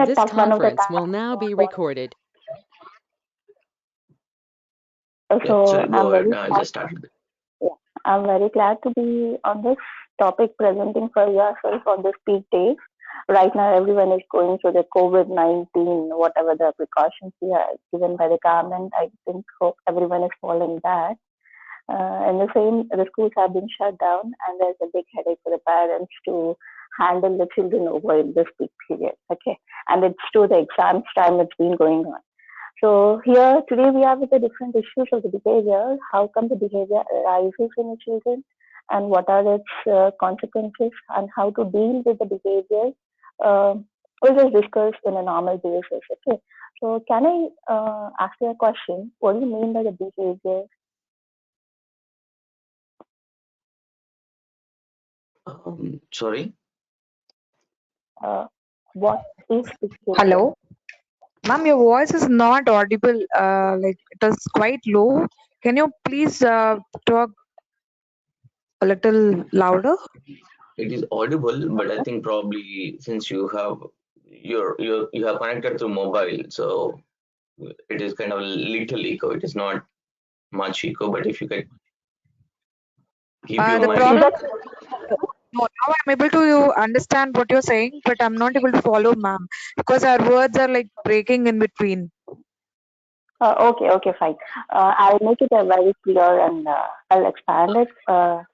This tough one of the conference will time. now be recorded. So Sorry, I'm go very ahead. Just started. yeah, I'm very glad to be on this topic presenting for yourself on this peak days. Right now, everyone is going through the COVID-19, whatever the precautions we are given by the government. I think hope everyone is following that. And the schools have been shut down, and there's a big headache for the parents to handle the children over in this peak period. Okay, and it's to the exams time it's been going on. So here today we are with the different issues of the behavior. How come the behavior arises in the children, and what are its consequences, and how to deal with the behavior. We'll just discuss in a normal basis. Okay. So can I ask you a question? What do you mean by the behavior? Sorry. What is behavior? Hello, ma'am. Your voice is not audible. Like it is quite low. Can you please talk a little louder? It is audible, but I think probably since you have connected through mobile, so it is kind of a little echo. It is not much echo, but if you can keep your The mic. problem. No, now I'm able to understand what you're saying, but I'm not able to follow, ma'am, because our words are like breaking in between. Okay, fine. I'll make it very clear and I'll expand it for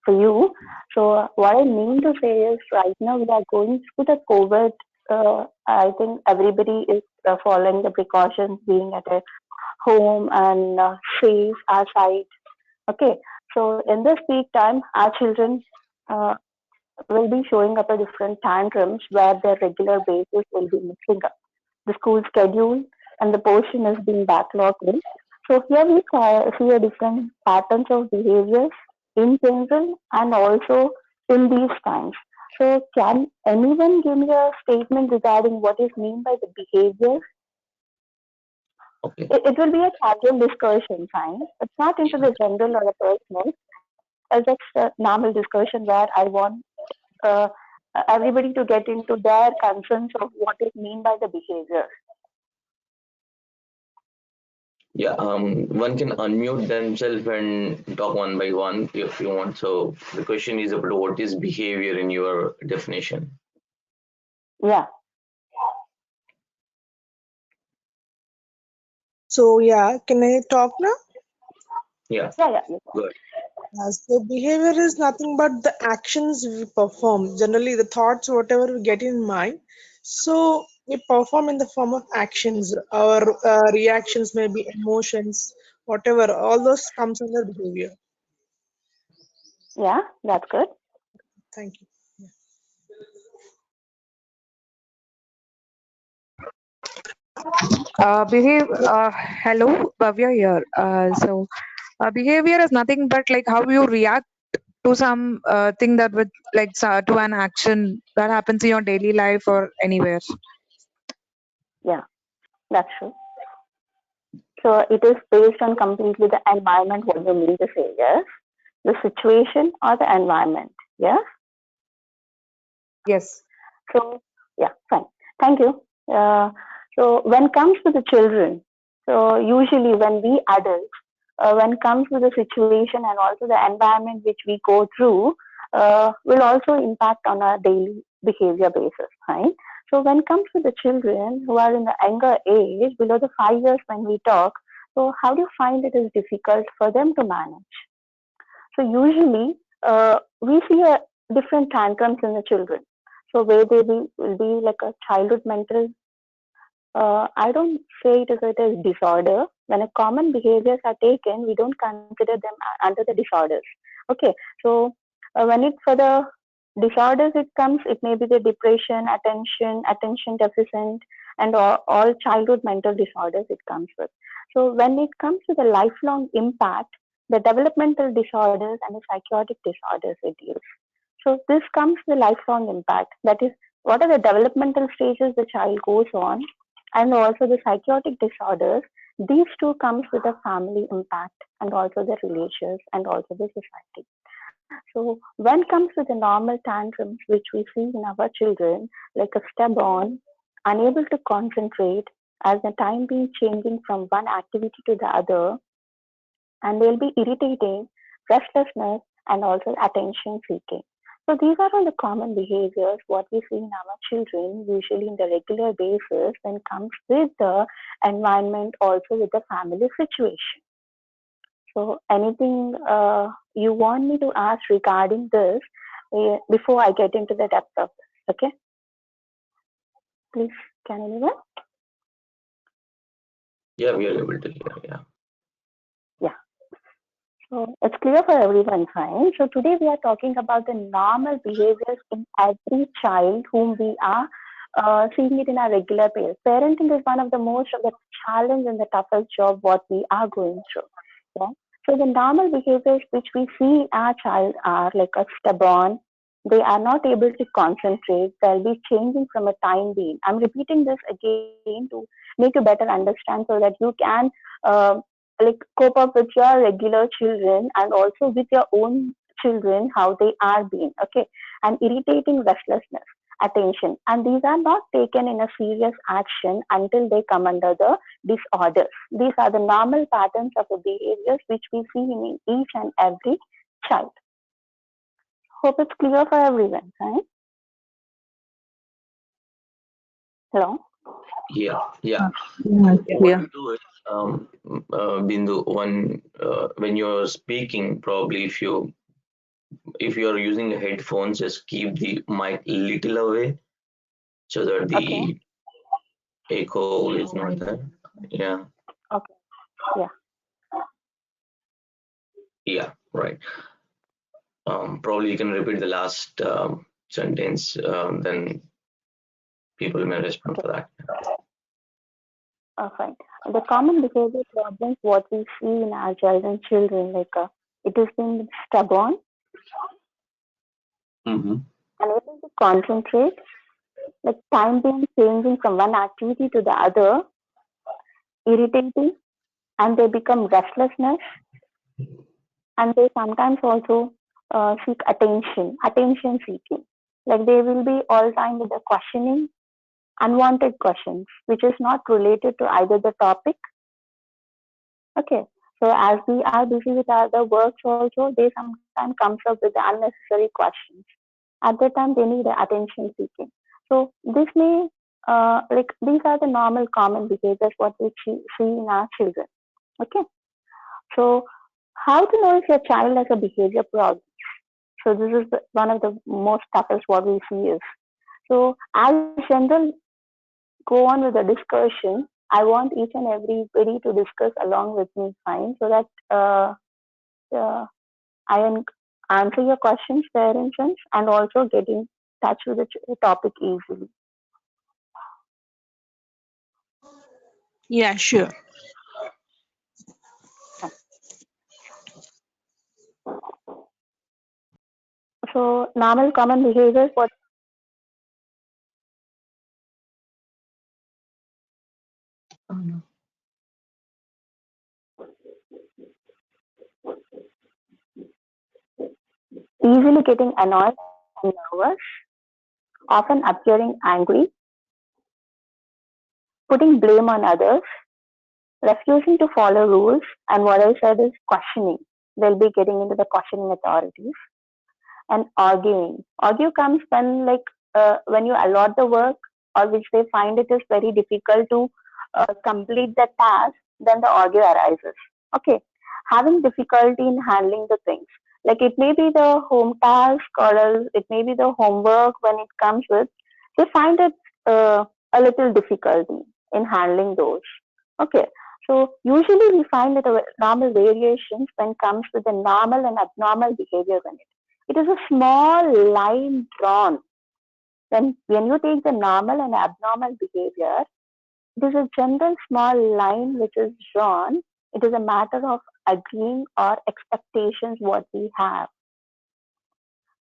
you. So what I mean to say is right now we are going through the COVID. I think everybody is following the precautions, being at a home and safe outside. Okay, so in this peak time, our children uh, will be showing up at different tantrums where their regular basis will be mixing up. The school schedule and the portion is being backlogged in. So here we see a different patterns of behaviors in general and also in these times. So can anyone give me a statement regarding what is meant by the behavior? Okay. It will be a casual discussion, fine. It's not into the general or the personal. It's just a normal discussion where I want uh, everybody to get into their concerns of what is mean by the behavior. Yeah. One can unmute themselves and talk one by one if you want. So the question is about what is behavior in your definition. Yeah. So yeah, can I talk now? Yeah. Yeah. Good. So behavior is nothing but the actions we perform. Generally, the thoughts, whatever we get in mind. So we perform in the form of actions. Our reactions may be emotions, whatever. All those comes under behavior. Yeah, that's good. Thank you. Hello, Bhavya here. Behavior is nothing but like how you react to some thing that would like to an action that happens in your daily life or anywhere. Yeah, that's true. So it is based on completely the environment, what you mean to say, yes? The situation or the environment, yes? Yes. So, yeah, fine. Thank you. So when it comes to the children, so usually when we adults, when it comes to the situation and also the environment which we go through, will also impact on our daily behavior basis, right? So when it comes to the children who are in the younger age, below the 5 years when we talk, so how do you find it is difficult for them to manage? So usually we see a different tantrums in the children. So where will be like a childhood mental. I don't say it is disorder. When a common behaviors are taken, we don't consider them under the disorders. Okay, so when it for the disorders it comes, it may be the depression, attention deficit, and all childhood mental disorders it comes with. So when it comes to the lifelong impact, the developmental disorders and the psychotic disorders it deals. So this comes the lifelong impact. That is, what are the developmental stages the child goes on, and also the psychotic disorders. These two comes with a family impact and also the relations and also the society. So when it comes to the normal tantrums which we see in our children, like a stubborn, unable to concentrate as the time being changing from one activity to the other, and they'll be irritating, restlessness, and also attention seeking. So these are all the common behaviors what we see in our children, usually in the regular basis, when comes with the environment, also with the family situation. So anything you want me to ask regarding this before I get into the depth of this? Okay, please, can anyone? Yeah, we are able to hear. Yeah. Yeah. So it's clear for everyone, fine. So today we are talking about the normal behaviors in every child whom we are seeing it in our regular pace. Parenting is one of the most of the challenge and the toughest job what we are going through. Yeah. So the normal behaviors which we see in our child are like a stubborn. They are not able to concentrate. They'll be changing from a time being. I'm repeating this again to make you better understand so that you can uh, like cope up with your regular children and also with your own children how they are being, okay, and irritating restlessness, attention, and these are not taken in a serious action until they come under the disorders. These are the normal patterns of the behaviors which we see in each and every child. Hope it's clear for everyone, right? Hello. Yeah. Yeah. Yeah, What clear. we do is, Bindu, when you're speaking, probably if you're using headphones, just keep the mic little away so that Okay. the echo is not there. Yeah. Okay. Yeah. Yeah. Right. Probably you can repeat the last sentence. Then people may respond Okay. for that. Fine. The common behavior problems what we see in our children, like it is being stubborn, Mm-hmm. unable to concentrate, like time being changing from one activity to the other, irritating, and they become restlessness, and they sometimes also seek attention seeking. Like they will be all time with the questioning, unwanted questions, which is not related to either the topic. Okay. So as we are busy with other works also, they sometimes comes up with the unnecessary questions. At that time, they need the attention seeking. So this may, like these are the normal common behaviors what we see in our children. Okay. So how to know if your child has a behavior problem? So this is one of the most toughest what we see is. So as general go on with the discussion, I want each and everybody to discuss along with me, fine, so that I can answer your questions, parents, and also get in touch with the topic easily. Yeah, sure. So normal common behaviors what easily getting annoyed and nervous, often appearing angry, putting blame on others, refusing to follow rules, and what I said is questioning. They'll be getting into the questioning authorities and arguing. Argue comes when you allot the work or which they find it is very difficult to complete the task, then the argue arises. Okay, having difficulty in handling the things. Like it may be the home task or else it may be the homework when it comes with, they find it a little difficulty in handling those. Okay, so usually we find that the normal variations when comes with the normal and abnormal behavior when it is a small line drawn. When you take the normal and abnormal behavior, it is a general small line which is drawn. It is a matter of agreeing or expectations what we have.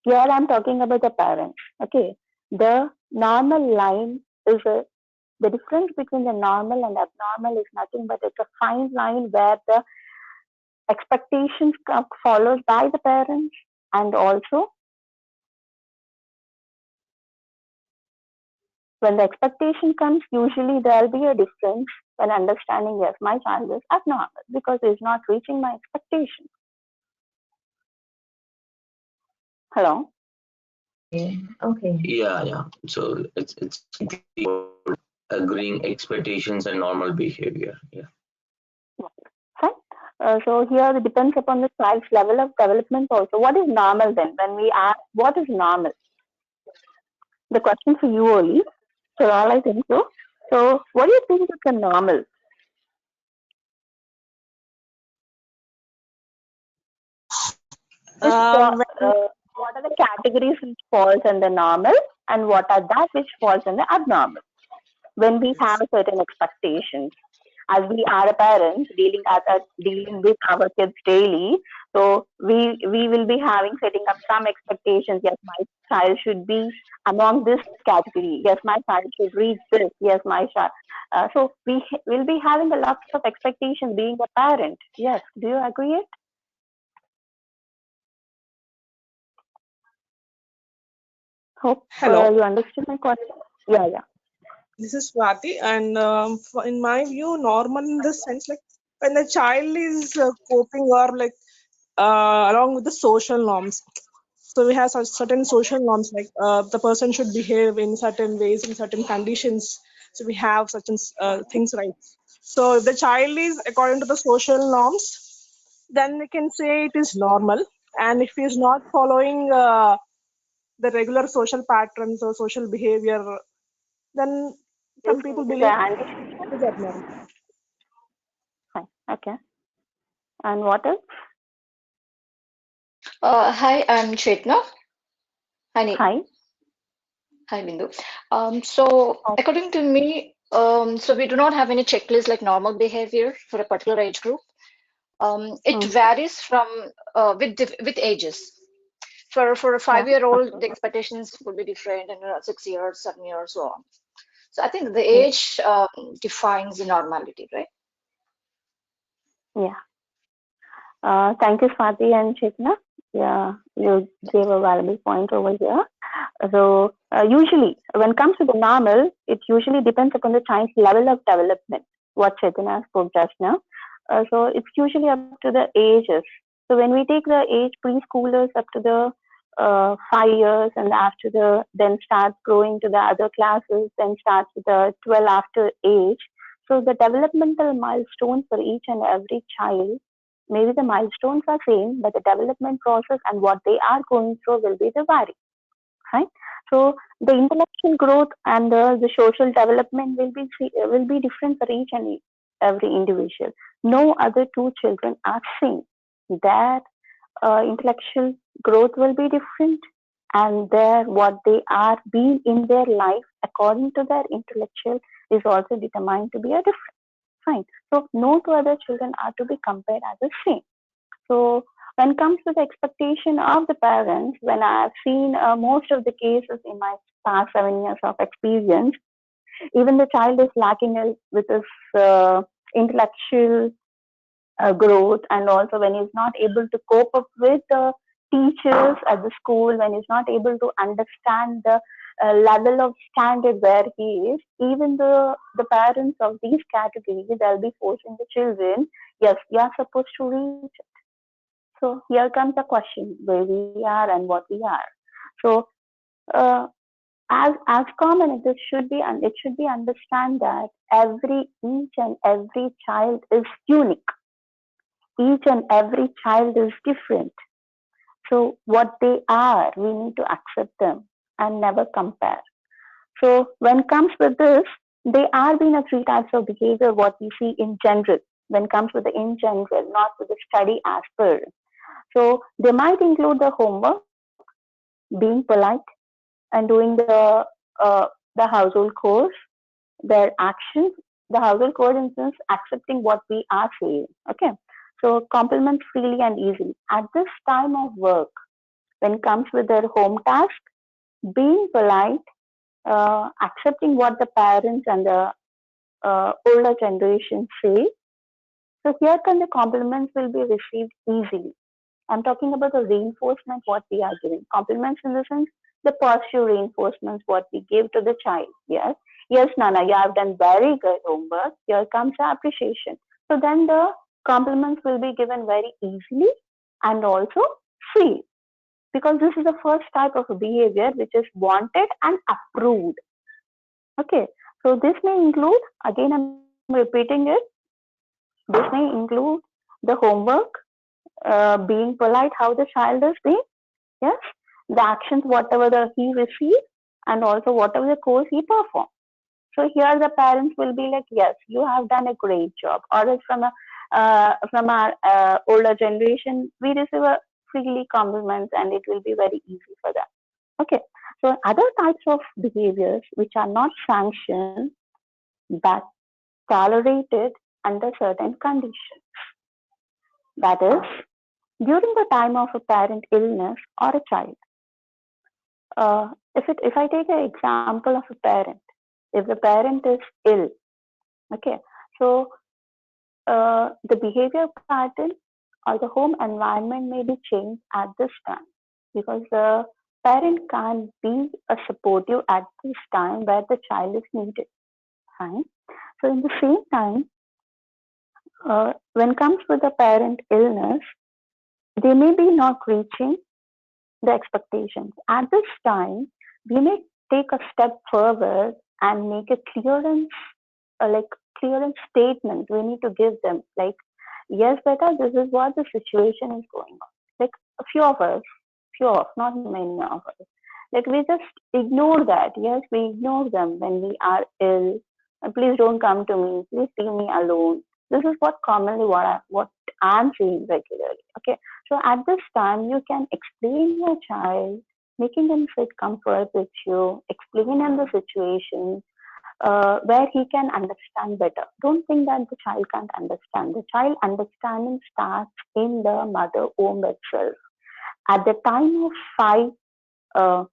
Here I'm talking about the parents. Okay. The normal line is the difference between the normal and abnormal is nothing but it's a fine line where the expectations followed by the parents and also When the expectation comes, usually there will be a difference when understanding, yes, my child is abnormal because he is not reaching my expectation. Hello? Okay. Yeah. So it's agreeing expectations and normal behavior. Yeah. Fine. So here it depends upon the child's level of development also. What is normal then? When we ask what is normal, the question for you only. So all I think so. So what do you think is a normal? What are the categories which falls under normal and what are that which falls under abnormal? When we have certain expectations, as we are parents dealing with our kids daily, so we will be setting up some expectations. Yes, my child should be among this category. Yes, my child should reach this. Yes, my child. So we will be having a lot of expectations being a parent. Yes, do you agree it? Hope Hello, you understood my question. Yeah. this is Swati, and in my view, normal in the sense like when the child is coping or like along with the social norms. So we have such certain social norms like the person should behave in certain ways in certain conditions. So we have certain things, right? So if the child is according to the social norms, then we can say it is normal. And if he is not following the regular social patterns or social behavior, then This some people is believe an it is abnormal. fine. Okay. And what else? Hi, I'm Chetna. Hi. Hi, Bindu. So according to me, so we do not have any checklist like normal behavior for a particular age group. It varies from with ages. For a 5-year-old, the expectations will be different, and 6 years, 7 years, so on. So I think the age defines the normality, right? Yeah. Thank you, Swati and Chetna. Yeah, you gave a valuable point over here. So usually, when it comes to the normal, it usually depends upon the child's level of development. What Chetna spoke just now. So it's usually up to the ages. So when we take the age preschoolers up to the 5 years, and after then starts growing to the other classes, then starts with the 12 after age. So the developmental milestones for each and every child, maybe the milestones are same, but the development process and what they are going through will be the vary, right? So the intellectual growth and the social development will be different for each and every individual. No other two children are same. Their intellectual growth will be different, and their what they are being in their life according to their intellectual is also determined to be a different. Fine. So no two other children are to be compared as the same. So when it comes to the expectation of the parents, when I have seen most of the cases in my past 7 years of experience, even the child is lacking with his intellectual growth, and also when he's not able to cope up with the teachers at the school, when he's not able to understand the level of standard where he is, even the parents of these categories, they'll be forcing the children, yes, you are supposed to reach. So here comes the question where we are and what we are. So uh, as common it should be understand that each and every child is unique. Each and every child is different. So what they are, we need to accept them and never compare. So when it comes with this, they are being a three types of behavior what we see in general. When it comes with the in general, not with the study as per. So they might include the homework, being polite, and doing the household chores, their actions, the household chores instance, accepting what we are saying. Okay. So compliments freely and easily. At this time of work, when it comes with their home task, being polite, accepting what the parents and the older generation say. So here can the compliments will be received easily. I'm talking about the reinforcement what we are giving. Compliments in the sense the positive reinforcements what we give to the child. Yes, yes, Nana, you have done very good homework. Here comes the appreciation. So then the compliments will be given very easily and also free, because this is the first type of behavior which is wanted and approved. Okay, so this may include, again, I'm repeating it, this may include the homework, being polite, how the child is being, yes, the actions, whatever he receives, and also whatever the course he performs. So here the parents will be like, yes, you have done a great job. Or else from our older generation, we receive a freely compliments and it will be very easy for them. Okay. So other types of behaviors which are not sanctioned but tolerated under certain conditions. That is, during the time of a parent illness or a child. If I take an example of a parent, if the parent is ill, okay, so the behavior pattern or the home environment may be changed at this time, because the parent can't be a supportive at this time where the child is needed. Fine. So in the same time, when it comes with the parent illness, they may be not reaching the expectations. At this time, we may take a step forward and make a clearance, like clearance statement. We need to give them like, yes, beta, this is what the situation is going on. Like a few of, not many of us. Like we just ignore that. Yes, we ignore them when we are ill. Please don't come to me. Please leave me alone. This is what commonly what I'm saying regularly. Okay, so at this time you can explain your child, making them sit comfort with you, explain him the situation, where he can understand better. Don't think that the child can't understand. The child understanding starts in the mother womb itself. At the time of uh,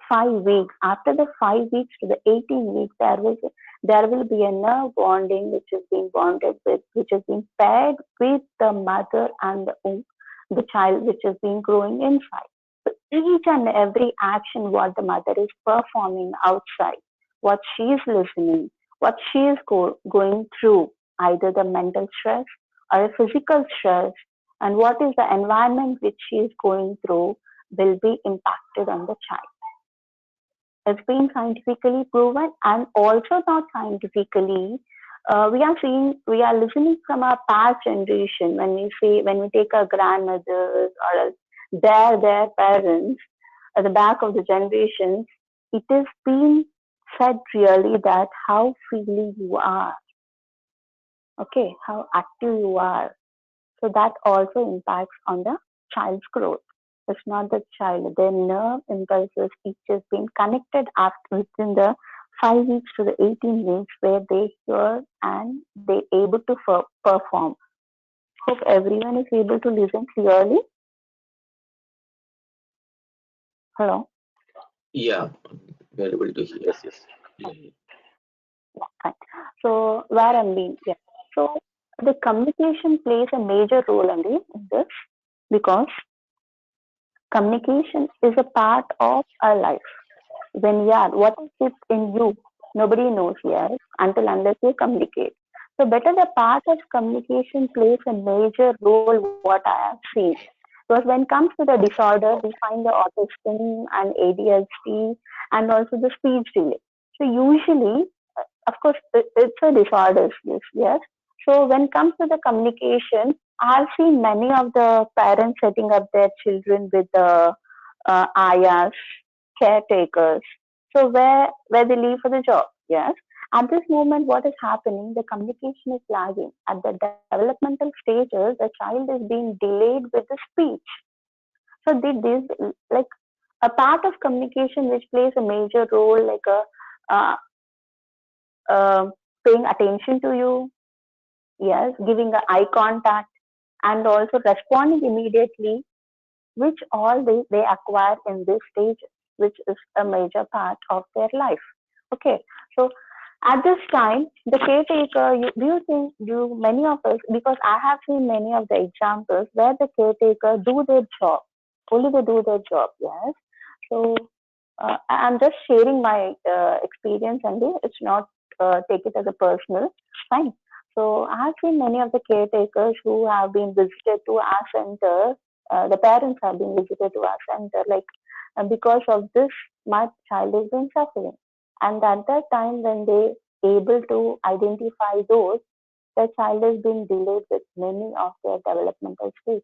5 weeks, after the 5 weeks to the 18 weeks, there will be a nerve bonding which is being bonded with, which is being paired with the mother and the child, which is being growing inside. So each and every action what the mother is performing outside, what she is listening, what she is going through, either the mental stress or a physical stress, and what is the environment which she is going through will be impacted on the child. It's been scientifically proven, and also not scientifically. We are listening from our past generation when we take our grandmothers or their parents at the back of the generations. It is being said really that how freely you are, okay, how active you are. So that also impacts on the child's growth. It's not the child. Their nerve impulses each is being connected after within the 5 weeks to the 18 weeks where they hear and they able to perform. Hope everyone is able to listen clearly. Hello. Yeah, we're able to hear. Yes, yes. Clearly. Fine. So where I'm being, yeah. So the communication plays a major role in this, because communication is a part of our life. When what is it in you? Nobody knows, yes, unless you communicate. So better the part of communication plays a major role, what I have seen. Because when it comes to the disorder, we find the autism and ADHD and also the speech delay. So usually, of course, it's a disorder, yes. So when it comes to the communication, I've seen many of the parents setting up their children with the ayahs, caretakers. So where they leave for the job, yes. At this moment, what is happening? The communication is lagging. At the developmental stages, the child is being delayed with the speech. So this like a part of communication which plays a major role, like uh, paying attention to you, yes, giving the eye contact, and also responding immediately, which all they acquire in this stage, which is a major part of their life. Okay, so at this time, the caretaker, do you think, many of us, because I have seen many of the examples where the caretaker do their job, only they do their job, yes. So I'm just sharing my experience, and it's not take it as a personal. Fine. So I have seen many of the caretakers who have been visited to our center. The parents have been visited to our center, like because of this, my child has been suffering. And at that time, when they able to identify those, the child has been delayed with many of their developmental stages.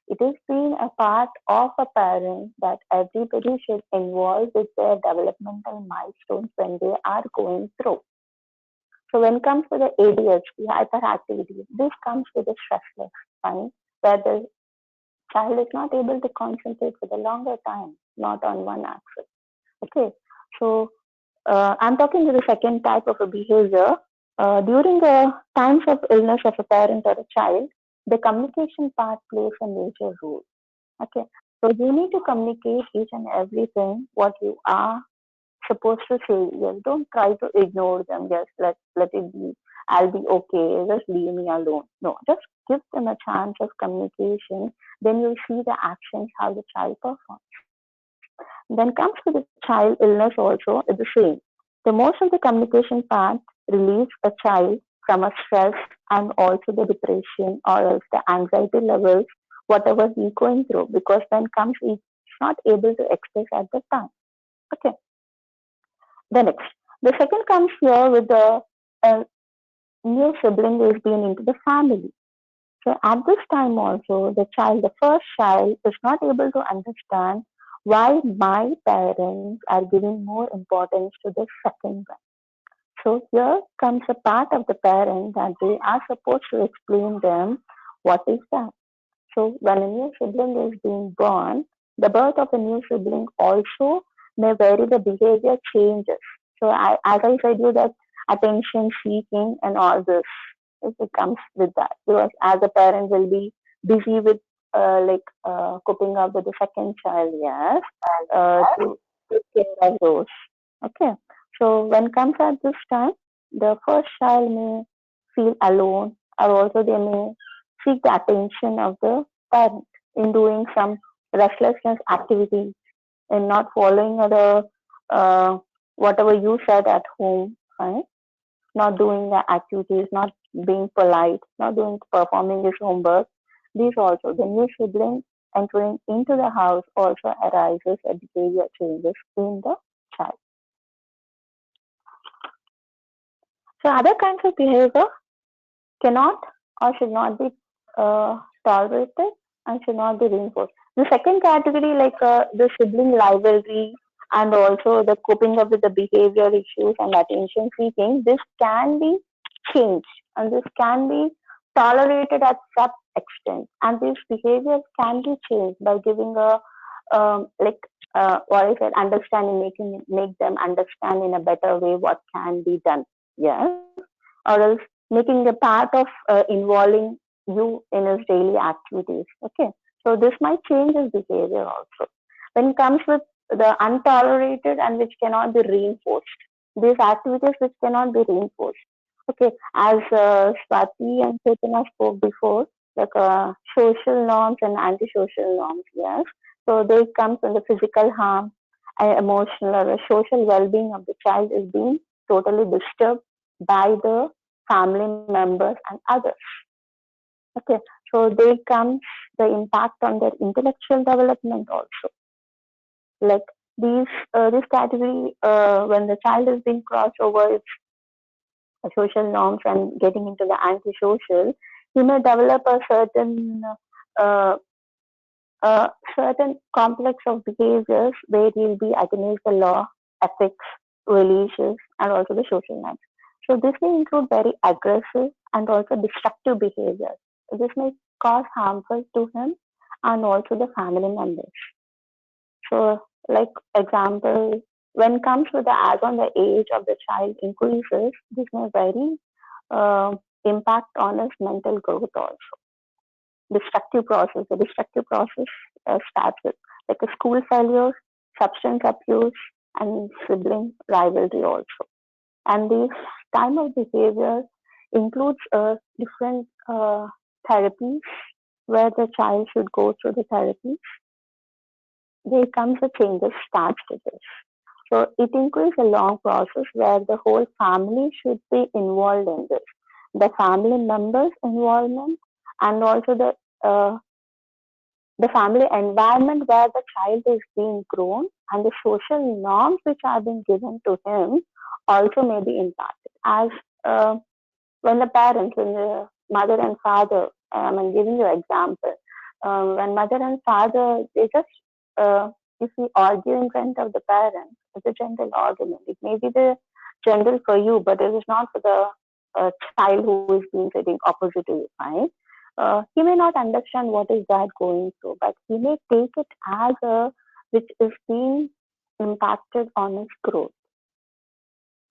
It has been a part of a parent that everybody should involve with their developmental milestones when they are going through. So when it comes to the ADHD, hyperactivity, this comes with a stressless time where the child is not able to concentrate for the longer time, not on one axis. Okay, so I'm talking to the second type of a behavior. During the times of illness of a parent or a child, the communication part plays a major role. Okay. So you need to communicate each and everything what you are supposed to say. Yes, don't try to ignore them. Just let it be. I'll be okay. Just leave me alone. No, just give them a chance of communication. Then you'll see the actions how the child performs. Then comes to the child illness also. It's the same. The most of the communication part relieves a child from a stress and also the depression or else the anxiety levels, whatever he's going through, because when comes he's not able to express at the time. Okay. The next. The second comes here with the new sibling is being into the family. So at this time also, the first child is not able to understand why my parents are giving more importance to the second one. So here comes a part of the parent that they are supposed to explain them what is that. So when a new sibling is being born, the birth of a new sibling also may vary the behavior changes. So as I said you that attention seeking and all this, it comes with that because as a parent will be busy with coping up with the second child, yes, to take care of those. Okay. So when comes at this time, the first child may feel alone or also they may seek the attention of the parent in doing some restlessness activities and not following the whatever you said at home, right? Not doing the activities, not being polite, not doing performing his homework. These also the new sibling entering into the house also arises a behavior changes in the child. So other kinds of behavior cannot or should not be tolerated and should not be reinforced. The second category, like the sibling rivalry and also the coping up with the behavior issues and attention seeking, this can be changed and this can be tolerated at some extent. And these behaviors can be changed by giving a what I said, understanding, make them understand in a better way what can be done. Yes, or else making the part of involving you in his daily activities. Okay, so this might change his behavior also. When it comes with the untolerated and which cannot be reinforced, these activities which cannot be reinforced. Okay, as Swati and Chaitanya spoke before, like social norms and anti-social norms. Yes, so they come from the physical harm, emotional or social well-being of the child is being totally disturbed by the family members and others. Okay, so they come the impact on their intellectual development also. Like this category, when the child is being crossed over its social norms and getting into the antisocial, he may develop uh, a certain complex of behaviors where he'll be against the law, ethics, religious, and also the social norms. So this may include very aggressive and also destructive behavior. This may cause harmful to him and also the family members. So, like example, when comes to the as on the age of the child increases, this may very uh, impact on his mental growth also. Destructive process. The destructive process starts with like a school failure, substance abuse, and sibling rivalry also. And this time of behavior includes different therapies where the child should go through the therapy there comes a changes starts to this. So it includes a long process where the whole family should be involved in this. The family members' involvement and also the family environment where the child is being grown and the social norms which are being given to him also may be impacted. As when the parents, when the mother and father, I'm giving you an example, when mother and father, they just, if we argue in front of the parents, it's a general argument. It may be the general for you, but it is not for the child who is being sitting opposite to you, right? He may not understand what is that going through, but he may take it as a which is being impacted on his growth.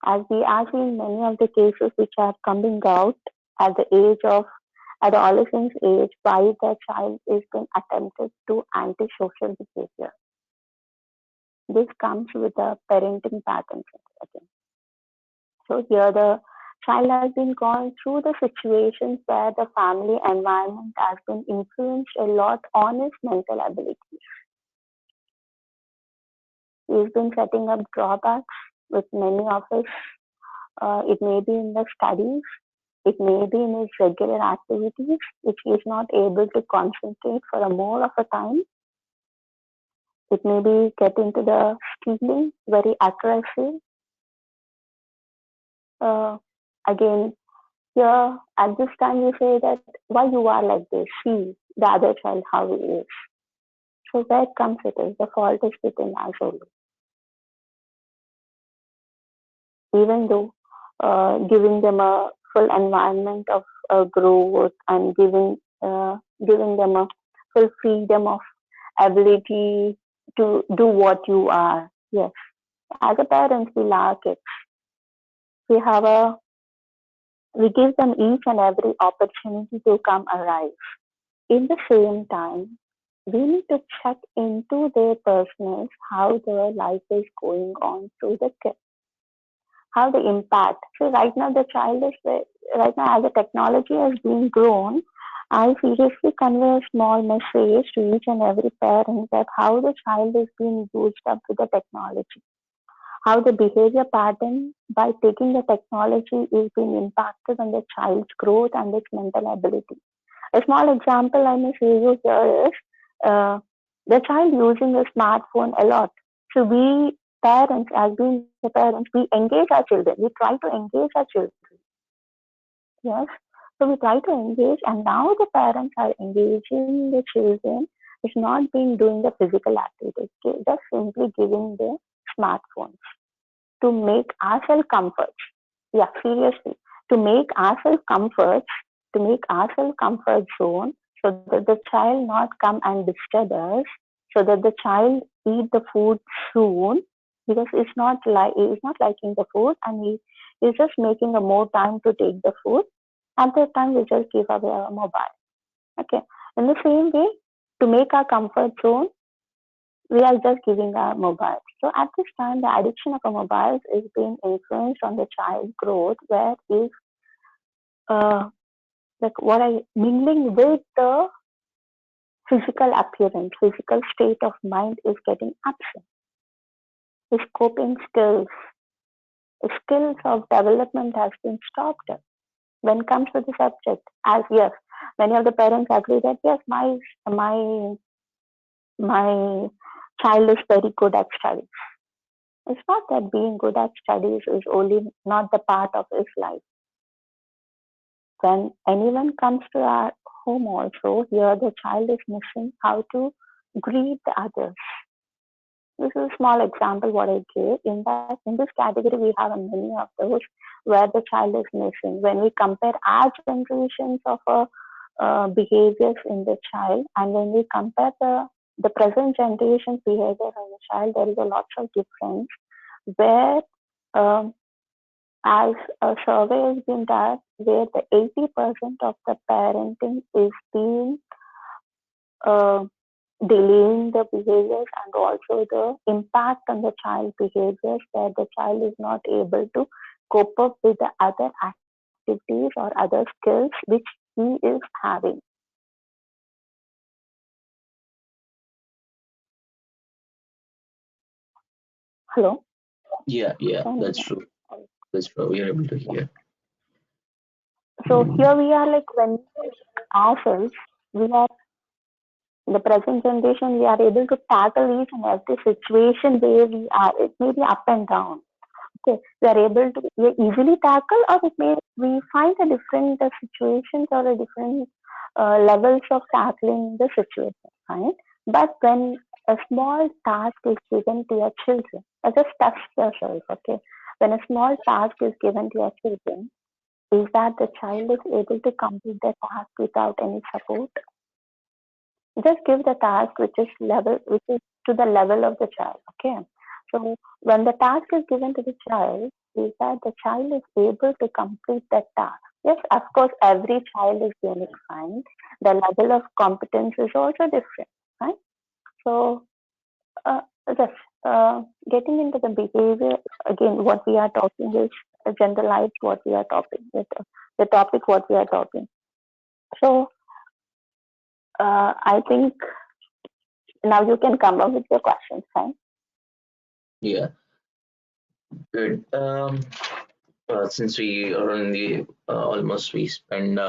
As we are seeing many of the cases which are coming out at the age of adolescence age, why the child is being attempted to antisocial behavior. This comes with the parenting patterns again. So here the child has been gone through the situations where the family environment has been influenced a lot on his mental abilities. He's been setting up drawbacks with many of his. It may be in the studies, it may be in his regular activities, which he is not able to concentrate for a more of a time. It may be get into the stealing, very aggressive. Again, here at this time you say that why you are like this, see the other child how he is. So where comes it is, the fault is within us only. Even though giving them a full environment of growth and giving them a full freedom of ability to do what you are. Yes, as a parent, we like it. We have a we give them each and every opportunity to come arrive. In the same time, we need to check into their personals, how their life is going on through the kid, how the impact. So right now the child is right now as the technology has been grown, I seriously convey a small message to each and every parent that how the child is being used up with the technology, how the behavior pattern by taking the technology is being impacted on the child's growth and its mental ability. A small example I may say you here is the child using a smartphone a lot. So we parents, as being the parents, we engage our children. We try to engage our children. Yes. So we try to engage, and now the parents are engaging the children. It's not being doing the physical activities, just simply giving the smartphones to make ourselves comfort. Yeah, seriously, to make ourselves comfort, to make ourselves comfort zone, so that the child not come and disturb us, so that the child eat the food soon, because it's not liking the food, and he is just making a more time to take the food. At that time, we just give away our mobile. Okay. In the same way, to make our comfort zone, we are just giving our mobiles. So at this time, the addiction of a mobiles is being influenced on the child growth, where is like what I mingling with the physical appearance, physical state of mind is getting absent. His coping skills of development has been stopped when it comes to the subject. As yes, many of the parents agree that yes, my child is very good at studies. It's not that being good at studies is only not the part of his life. When anyone comes to our home also, here the child is missing how to greet the others. This is a small example what I gave. In this category, we have many of those where the child is missing. When we compare our generations of behaviors in the child, and when we compare the present generation's behavior in the child, there is a lot of difference. Where as a survey has been done, where the 80% of the parenting is being delaying the behaviors, and also the impact on the child behaviors, where the child is not able to cope up with the other activities or other skills which he is having. Hello? Yeah, that's true. That's true. We are able to hear. So here we are, like when ourselves, we are in the present generation, we are able to tackle each and every situation where we are. It may be up and down. Okay, we are able to easily tackle, or it may we find a different situations or a different levels of tackling the situation. Right? But when a small task is given to your children, just touch yourself. Okay, when a small task is given to your children, is that the child is able to complete the task without any support? Just give the task which is to the level of the child. Okay. So when the task is given to the child, is that the child is able to complete that task. Yes, of course, every child is unique, fine. The level of competence is also different, right? So just getting into the behavior again, what we are talking is generalized what we are talking, the topic what we are talking. So I think now you can come up with your questions, right? Yeah, good. Since we are in the almost we spend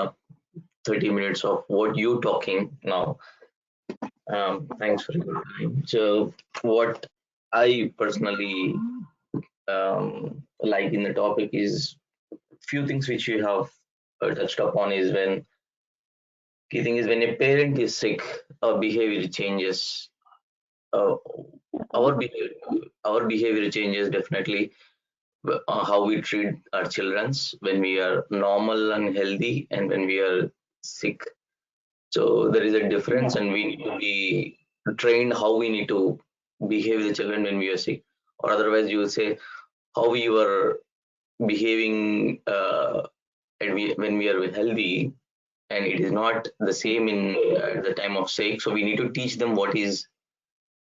30 minutes of what you talking now. Thanks for your time. So, what I personally like in the topic is few things which you have touched upon is when key thing is when a parent is sick, our behavior changes. Uh, our behavior changes definitely. How we treat our childrens when we are normal and healthy and when we are sick. So there is a difference, and we need to be trained how we need to behave the children when we are sick, or otherwise you will say how we were behaving when we are healthy, and it is not the same in the time of sick. So we need to teach them what is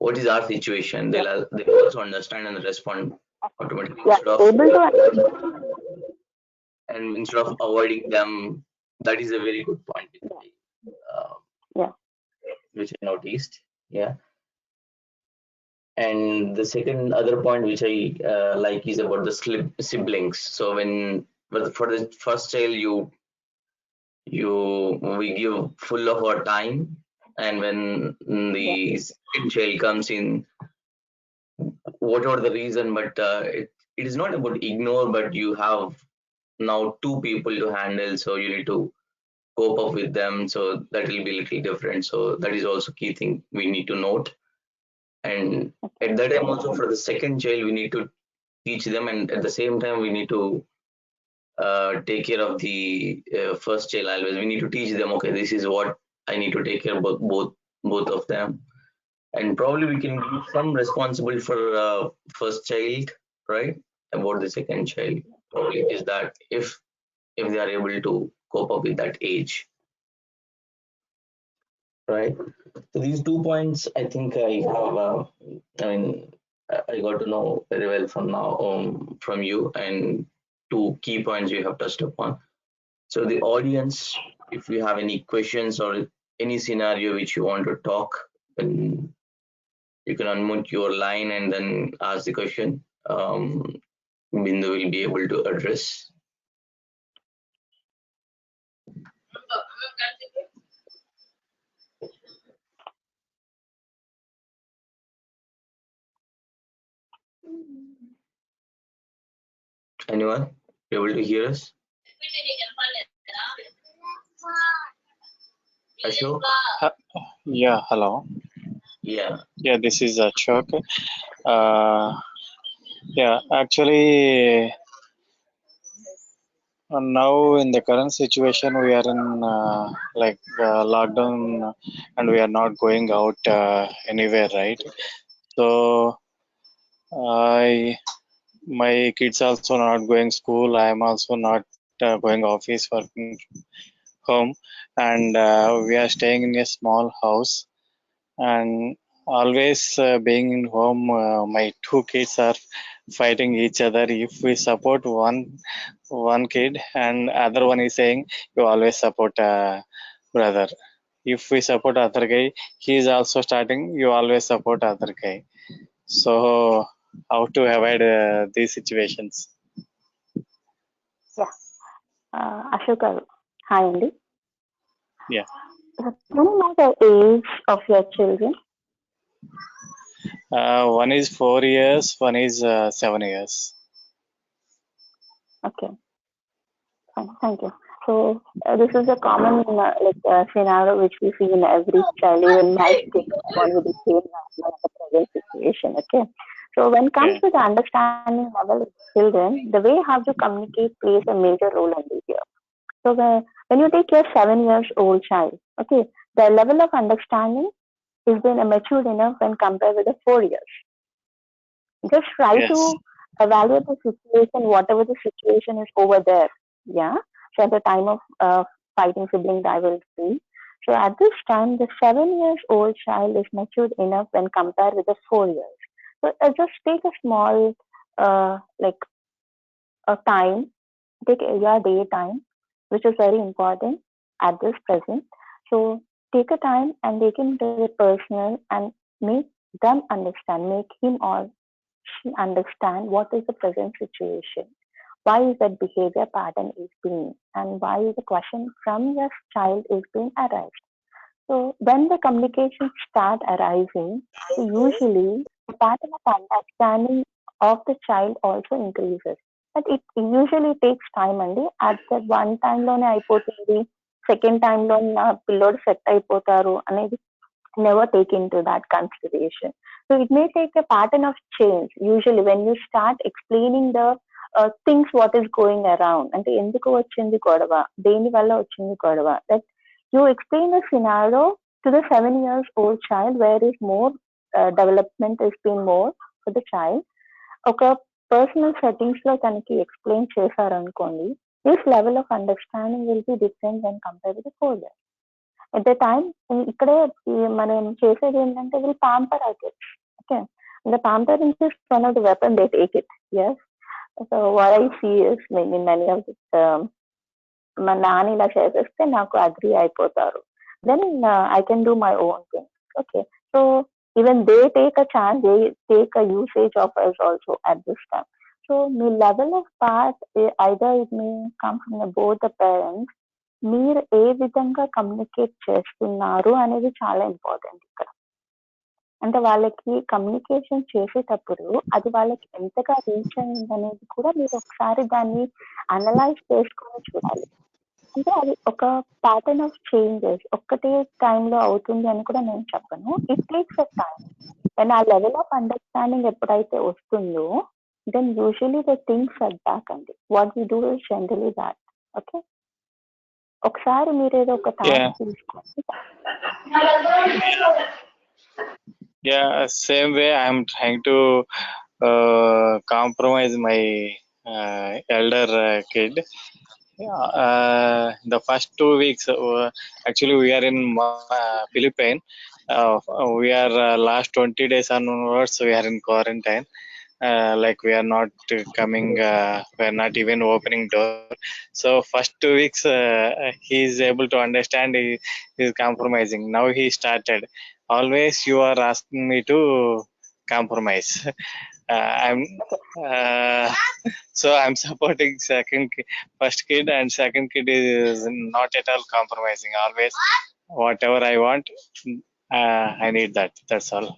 our situation. They will also understand and respond automatically Yeah, able to. instead of avoiding them. That is a very good point uh, Yeah. which I noticed. Yeah. And the second other point which I like is about the siblings. So for the first child, we give full of our time, and when the second child comes in, whatever the reason, but it is not about ignore, but you have now two people to handle, so you need to cope up with them. So that will be a little different. So that is also key thing we need to note. And at that time also for the second child, we need to teach them, and at the same time we need to take care of the first child always. We need to teach them, okay, this is what I need to take care of both of them, and probably we can give some responsibility for first child, right? About the second child, probably is that if they are able to cope up with that age, right? So these 2 points, I think I have. I mean, I got to know very well from now from you, and two key points you have touched upon. So the audience, if you have any questions or any scenario which you want to talk, then you can unmute your line and then ask the question. Bindu will be able to address. Anyone able to hear us? Ashok? Yeah, hello. Yeah. Yeah, this is Ashok. Yeah, actually, now in the current situation, we are in lockdown and we are not going out anywhere, right? So, I my kids also not going school. I am also not going office, working home, and we are staying in a small house. And always being in home, my two kids are fighting each other. If we support one kid and other one is saying you always support brother, if we support other guy, he is also starting you always support other guy. So how to avoid these situations. Yeah. Ashok garu. Hi, Andy. Yeah. Can you know the age of your children? One is 4 years, one is 7 years. Okay, fine. Thank you. So this is a common scenario which we see in every child. Even my kids respond with the same manner in the present situation. Okay. So when it comes Yeah. to the understanding level of children, the way how to communicate plays a major role in this here. So when you take your 7 years old child, okay, the level of understanding is been matured enough when compared with the 4 years. Just try Yes. to evaluate the situation, whatever the situation is over there. Yeah. So at the time of fighting sibling rivalry. So at this time, the 7 years old child is matured enough when compared with the 4 years. So just take a small, like a time, take your day time, which is very important at this present. So take a time and take him to the personal and make them understand, make him or she understand what is the present situation, why is that behavior pattern is being, and why the question from your child is being arised. So when the communication start arising, so usually the pattern of understanding of the child also increases. But it usually takes time అండి. At that one time లోనే అయిపోతుంది, second time లో నా పిల్లోడు set అయిపోతారు అనేది never take into that consideration. So it may take a pattern of change. Usually when you start explaining the things what is going around, అంటే ఎందుకు వచ్చింది గొడవ, దేని వల్ల వచ్చింది గొడవ, that you explain a scenario to the 7 years old child where is more development is being more for the child. ఒక personal settings లో తనకి ఎక్స్ప్లెయిన్ చేశారనుకోండి, this level of understanding will be different when compare with 4 years. At the time, ఇక్కడే మనం చేసేది ఏంటంటే will pamper our kids. Okay. And the pampering is one of the weapon they take it. Yes. So what I see is maybe many of the మా నాన్న ఇలా చేసేస్తే నాకు agree అయిపోతారు, then I can do my own thing. Okay. So even they take a chance, they take a usage of us also at this time. So the level of part, either it may come from both the parents, మీరు ఏ విధంగా communicate చేస్తున్నారు అనేది చాలా important ఇక్కడ. అంటే వాళ్ళకి communication చేసేటప్పుడు అది వాళ్ళకి ఎంతగా రీచ్ అయింది అనేది కూడా మీరు ఒకసారి దాన్ని అనలైజ్ చేసుకొని చూడాలి. అంటే అది ఒక ప్యాటర్న్ ఆఫ్ చేంజెస్ ఒక్కటే టైంలో అవుతుంది అని కూడా నేను చెప్పను. It takes a time. Then ఆ లెవెల్ ఆఫ్ అండర్స్టాండింగ్ ఎప్పుడైతే వస్తుందో then usually the things set back అండి. What we do is generally that. Okay. ఒకసారి మీరు ఏదో ఒక టాస్క్ తీసుకోండి. Yeah, same way I'm trying to compromise my elder kid. The first 2 weeks, actually we are in Philippines. We are last 20 days onwards we are in quarantine. Like we are not coming, we are not even opening door. So first 2 weeks he is able to understand, he is compromising. Now he started, always you are asking me to compromise. I'm so I'm supporting first kid, and second kid is not at all compromising. Always whatever I want, I need that. That's all.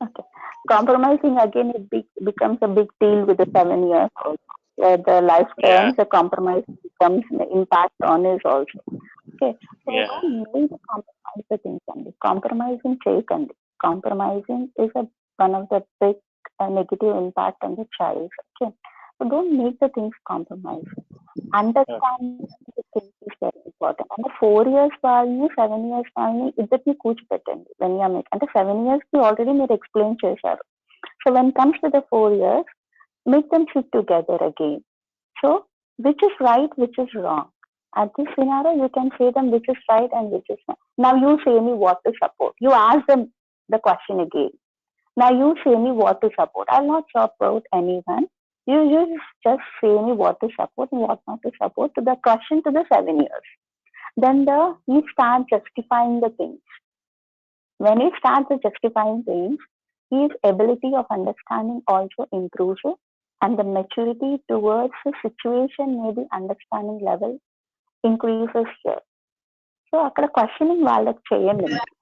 Okay. Compromising again, it becomes a big deal with the 7 years old, where the life turns, the compromise becomes the impact on is also. Okay. So Yeah. don't need to compromise the things అండి. Compromising చేయకండి. Compromising is one of the big negative impact on the child. Okay. So don't make the things compromise. Understanding the things is very important. అంటే 4 years వాళ్ళని 7 years వాళ్ళని ఇద్దరిని కూర్చోపెట్టండి. when you are making, అంటే 7 years కి already మీరు explain చేశారు. So when it comes to the 4 years, make them sit together again. So which is right, which is wrong. At this scenario, you can say them which is right and which is wrong. Now you say me what to support. You ask them the question again. Now you say me what to support. I'll not support anyone. You just say me what to support and what not to support to the question to the 7 years. Then you start justifying the things. When you start justifying things, his ability of understanding also improves, and the maturity towards the situation, maybe understanding level increases here. So అక్కడ questioning వాళ్ళకి చేయండి మీరు.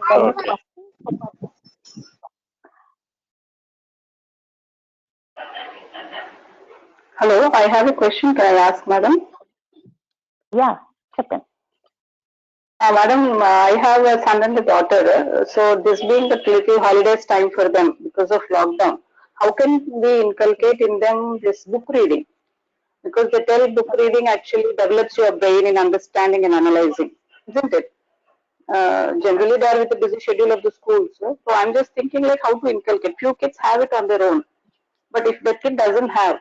When you question, Hello, I have a question. Can I ask, madam? yeah, చెప్పండి. Madam, I have a son and a daughter. So this being the little holidays time for them because of lockdown, how can we inculcate in them this book reading? Because they tell book reading actually develops your brain in understanding and analyzing, isn't it? Generally, they are with the busy schedule of the schools. So I'm just thinking like how to inculcate. Few kids have it on their own, but if the kid doesn't have,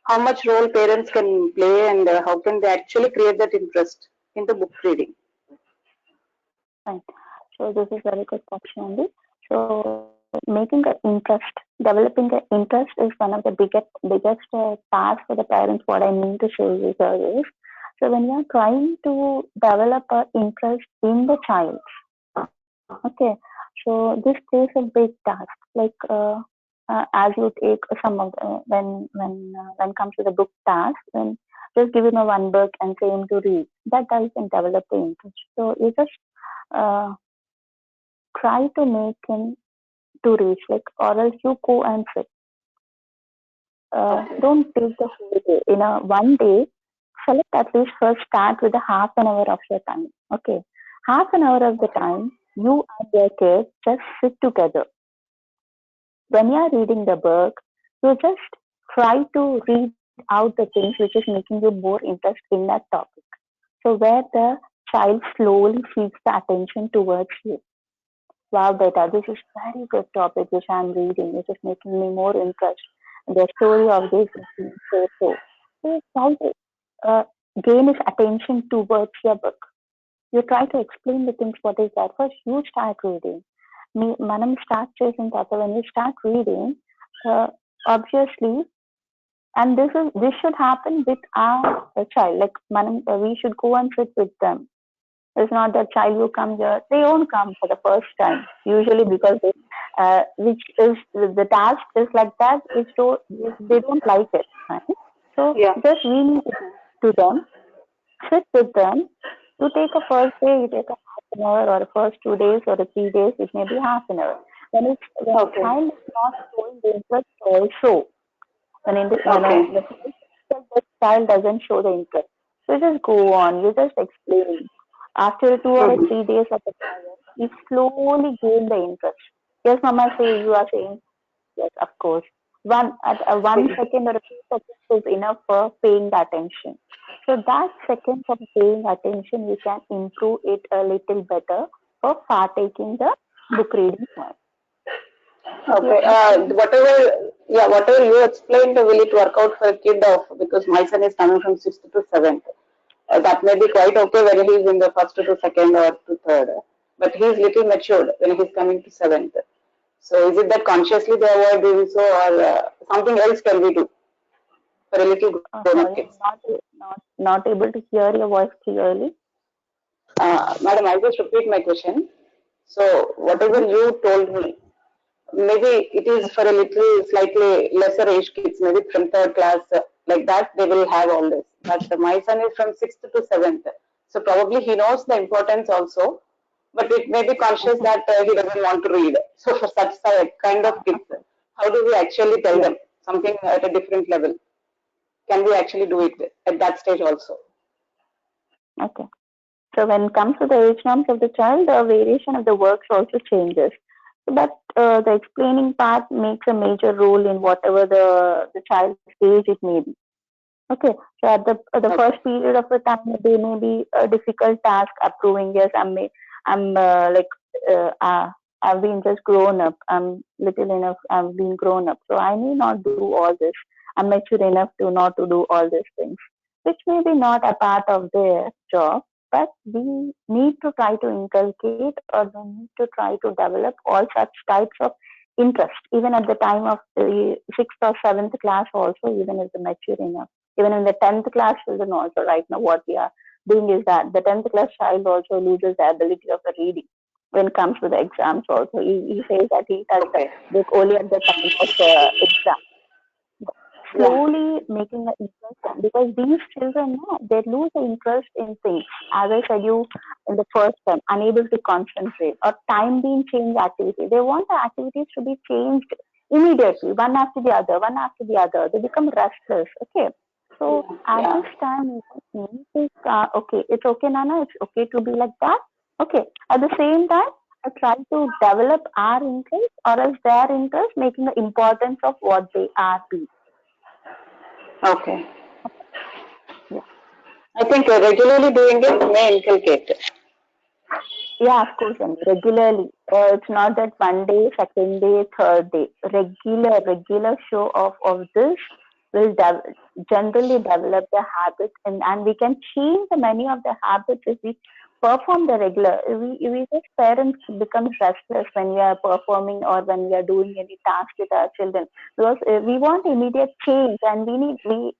how much role parents can play, and how can they actually create that interest in the book reading? Fine. So this is very good question, Andy. So making an interest, developing an interest is one of the biggest tasks for the parents. What I mean to say is, so when you are trying to develop an interest in the child, okay, so this is a big task. Like as you take some of when it comes to the book task, then just give him a one book and say him to read. That doesn't develop the interest. So you just try to make him to reach, like, or else you go and sit. Don't take the whole day. In a one day, select at least first start with a half an hour of your time. Okay, half an hour of the time, you and your kid just sit together. When you are reading the book, you just try to read out the things which is making you more interest in that topic. So where the child slowly seeks the attention towards you. Wow, beta, this is very good topic which I'm reading. It is making me more interest. The story of this is so. So try to gain his attention towards your book. You try to explain the things what is that. First, you start reading. Manam start chasing that. When you start reading, obviously, and this should happen with our child. Like manam, we should go and sit with them. It's not that child who comes here, they won't come for the first time. Usually because which is the task is like that, they don't like it. Right? So just we need to them, sit with them. You take a first day, you take a half an hour, or the first 2 days or the 3 days, it may be half an hour. When the child is not showing the interest also, when the child doesn't show the interest, you just go on, you just explain. After 2 or 3 days of the trial, you slowly gain the interest. Yes, Mama, say you are saying yes, of course. 1 second or 2 seconds is enough for paying the attention. So that second of paying attention, you can improve it a little better for partaking the book reading part. Okay. Whatever you explained, will it work out for a kid of, because my son is coming from 6th to 7th. That may be quite okay when he is in the 1st to 2nd or to 3rd, but he is little matured when he is coming to 7th. So is it that consciously they avoid doing so, or something else can we do for a little grown-up kids? Not able to hear your voice clearly. Madam, I just repeat my question. So whatever you told me, maybe it is for a little slightly lesser age kids, maybe from 3rd class, like that, they will have all this. But my son is from 6th to 7th. So probably he knows the importance also, but it may be conscious that he doesn't want to read. So for such kind of kids, how do we actually tell them something at a different level? Can we actually do it at that stage also? Okay. So when it comes to the age norms of the child, the variation of the works also changes. But the explaining part makes a major role in whatever the child's age it may be. Okay, so at the first period of the time, they may be a difficult task approving. Yes, I've been just grown up. I'm little enough. I've been grown up, so I need not do all this. I'm mature enough to not to do all these things, which may be not a part of their job. But we need to try to inculcate, or we need to try to develop all such types of interest, even at the time of the 6th or 7th class also, even if they're mature enough. Even in the 10th class children also, right now what we are doing is that the 10th class child also loses the ability of the reading. when it comes to the exams also. He says that he does the book only at the time of exam. Slowly making an interest, because these children, they lose the interest in things. As I said you in the first time, unable to concentrate or time being changed activity. They want the activities to be changed immediately, one after the other, one after the other. They become restless. Okay. So at this time, okay, it's okay, Nana, it's okay to be like that. Okay. At the same time, I try to develop our interest or else their interest, making the importance of what they are being. Okay. Yeah. I think regularly doing it may inculcate. Yeah, of course, and regularly. It's not that one day, second day, third day. Regular show of this will generally develop the habit, and we can change the many of the habits if we perform the regular. We just parents become restless when we are performing or when we are doing any task with our children, because we want immediate change, and we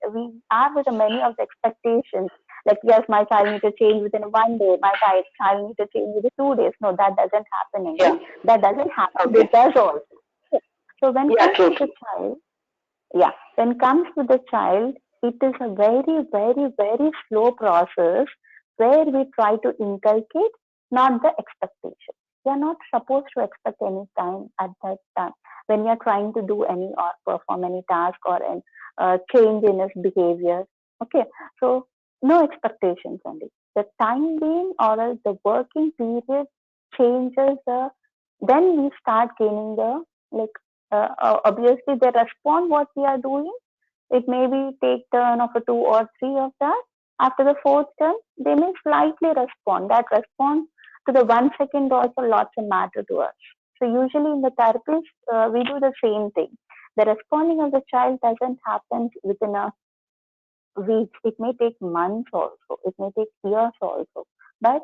are with the many of the expectations. Like, yes, my child needs to change within 1 day. My child needs to change within 2 days. No, that doesn't happen. That doesn't happen with us also. So when comes to the child, when comes to the child, it is a very, very, very slow process where we try to inculcate, not the expectation. We are not supposed to expect any time at that time when we are trying to do any or perform any task or an change in his behavior. Okay, so no expectations only. The time being or else the working period changes then we start gaining the, like, obviously they respond what we are doing. It may be take turn of a 2 or 3 of that. After the fourth turn, they may slightly respond. That response to the 1 second also lots of matter to us. So usually in the therapist, we do the same thing. The responding of the child doesn't happen within a week. It may take months also. It may take years also. But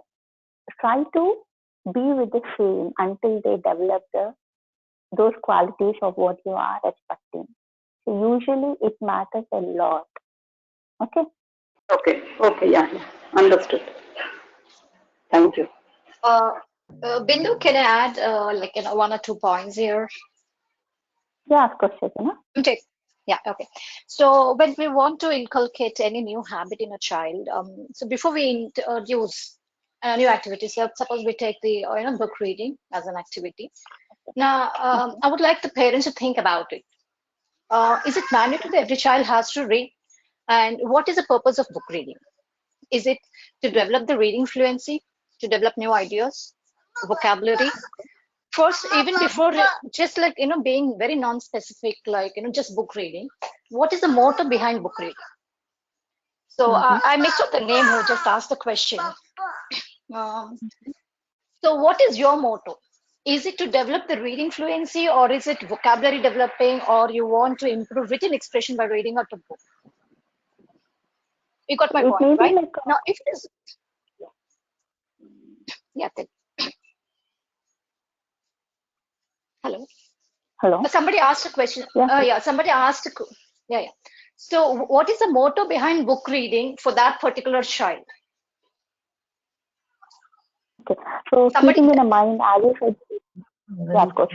try to be with the same until they develop those qualities of what you are expecting. So usually it matters a lot. Okay. Okay. Yeah. Understood. Thank you. Bindu, can I add like 1 or 2 points here? Yeah, of course, Chetana. Okay. Yeah, okay. So when we want to inculcate any new habit in a child, so before we introduce a new activity, so suppose we take the book reading as an activity. Now, I would like the parents to think about it. Is it mandatory that every child has to read? And what is the purpose of book reading? Is it to develop the reading fluency, to develop new ideas, vocabulary? First, even before just like being very non-specific, like just book reading, what is the motto behind book reading? So I mixed up the name who just asked the question. So what is your motto? Is it to develop the reading fluency, or is it vocabulary developing, or you want to improve written expression by reading out a book? You got my point, right? Like now if it is, yeah, hello. Somebody asked a question. Somebody asked yeah. So what is the motto behind book reading for that particular child? Okay. So keeping in mind, as I said, yeah, of course.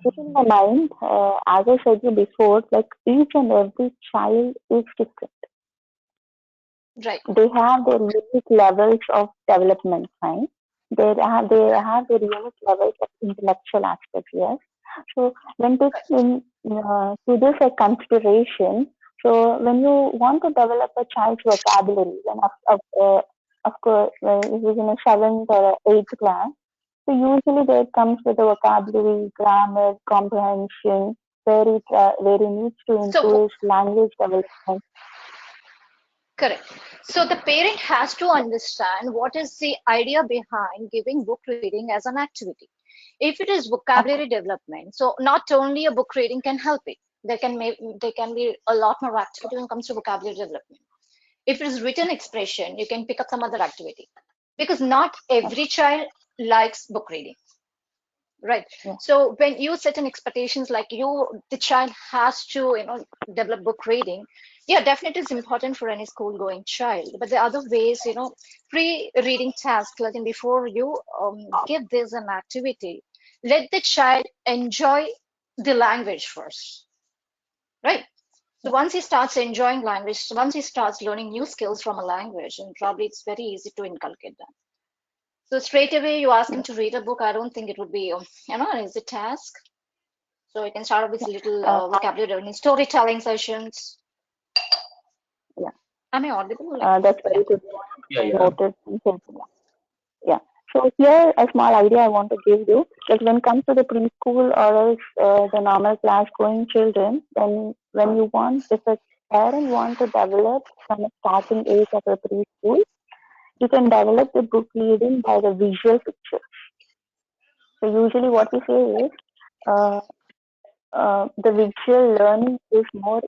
Keeping in mind, as I said you before, like each and every child is different. Right. They have their unique levels of development, right? They have their unique levels of intellectual aspects, yes. So when taking to this a consideration, so when you want to develop a child's vocabulary, then of course, if it's in a 7th or 8th class, so usually there comes with the vocabulary, grammar, comprehension, where he needs to improve his language development. Correct. So the parent has to understand what is the idea behind giving book reading as an activity. If it is vocabulary development, so not only a book reading can help it. There can be a lot more activity when it comes to vocabulary development. If it is written expression, you can pick up some other activity, because not every child likes book reading. Right. So when you set an expectations like the child has to develop book reading, Yeah, definitely it's important for any school-going child. But the other ways, pre-reading tasks, like before you give this an activity, let the child enjoy the language first, right? So once he starts enjoying language, once he starts learning new skills from a language, and probably it's very easy to inculcate that. So straight away you ask him to read a book, I don't think it would be, an easy task. So you can start with little vocabulary learning, storytelling sessions. Yeah. Am I audible? That's very good. Yeah, yeah. Noted. Yeah. So here a small idea I want to give you. Like when it comes to the preschool or else the normal class going children, then when you want, if a parent want to develop from a starting age of a preschool, you can develop the book reading by the visual picture. So usually what we say is uh, the visual learning is more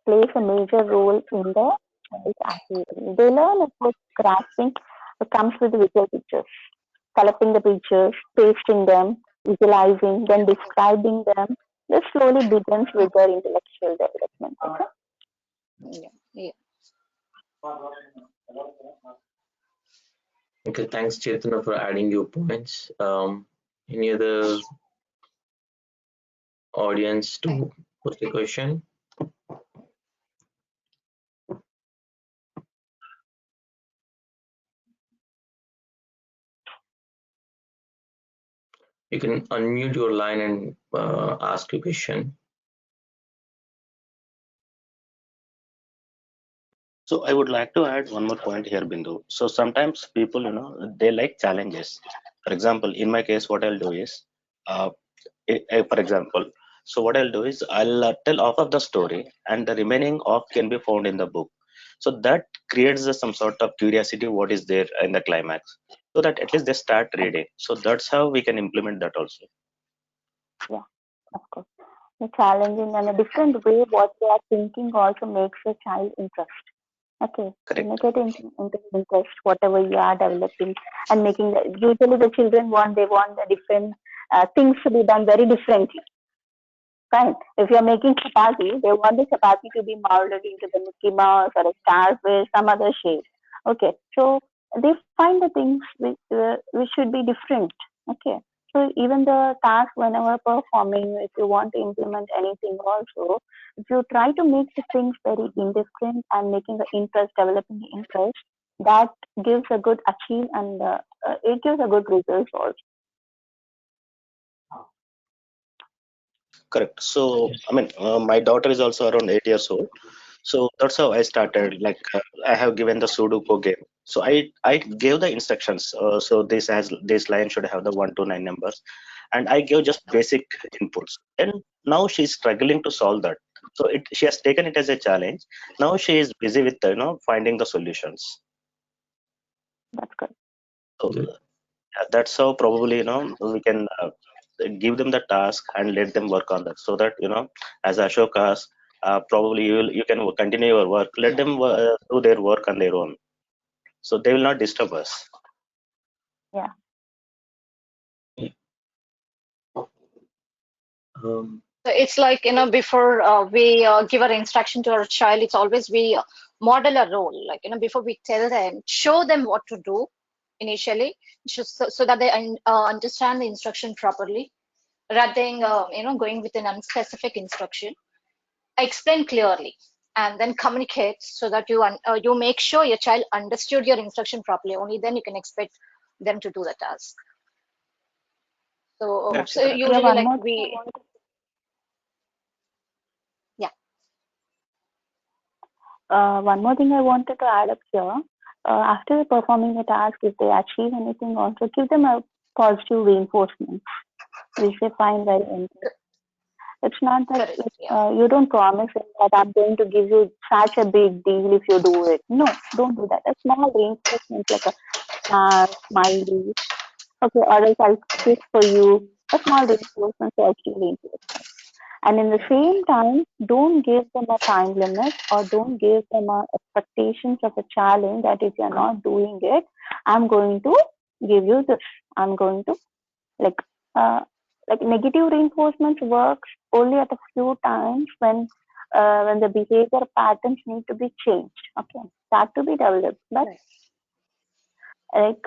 plays a major role in the child's activity. They learn about grasping comes with visual pictures, collecting the pictures, pasting them, visualizing, then describing them. This slowly begins with their intellectual development. Okay? Yeah, yeah. Okay, thanks, Chetana, for adding your points. Any other audience to post a question? You can unmute your line and ask a question. So I would like to add one more point here, Bindu. So sometimes people, they like challenges. For example, in my case, what I'll do is, uh, for example, so what I'll do is I'll tell half of the story, and the remaining half can be found in the book. So that creates some sort of curiosity, what is there in the climax, so that at least they start reading. So that's how we can implement that also. Yeah, of course. The challenging and a different way what they are thinking also makes a child interest. Okay, you Correct. make it into interest, whatever you are developing and making. Usually, the children want the different things to be done very differently. Fine. If you're making chapati, they want the chapati to be molded into the Mickey Mouse or a starfish, some other shape. Okay, so they find the things which should be different. Okay, so even the task whenever performing, if you want to implement anything also, if you try to make the things very indifferent and making the interest, developing the interest, that gives a good achieve and it gives a good results also. Correct. So, I mean, my daughter is also around 8 years old. So that's how I started. Like, I have given the Sudoku game. So I gave the instructions. So this line should have the 1 to 9 numbers, and I gave just basic inputs. And now she's struggling to solve that. So she has taken it as a challenge. Now she is busy with finding the solutions. That's good. So Good. that's how probably we can give them the task and let them work on that, so that as Ashok asked, probably you can continue your work, let them do their work on their own, so they will not disturb us. Yeah. So it's like, before we give our instruction to our child, it's always we model a role. Like, before we tell them, show them what to do initially, just so that they understand the instruction properly, rather than, going with an unspecific instruction. Explain clearly and then communicate so that you make sure your child understood your instruction properly. Only then you can expect them to do the task. So, Correct, so correct. Yeah, usually one like more thing I we, want to yeah. One more thing I wanted to add up here. After performing a task, if they achieve anything, also give them a positive reinforcement, which they find very interesting. It's not that Correct. like, Yeah. you don't promise them that I'm going to give you such a big deal if you do it. No, don't do that. A small reinforcement like a star, smiley, okay, or else I'll kiss for you. A small reinforcement, positive reinforcement. And in the same time, don't give them a time limit or don't give them a expectations of a challenge that if you're not doing it, I'm going to give you this. I'm going to like uh, like negative reinforcements works only at a few times when when the behavior patterns need to be changed, okay, start to be developed. But like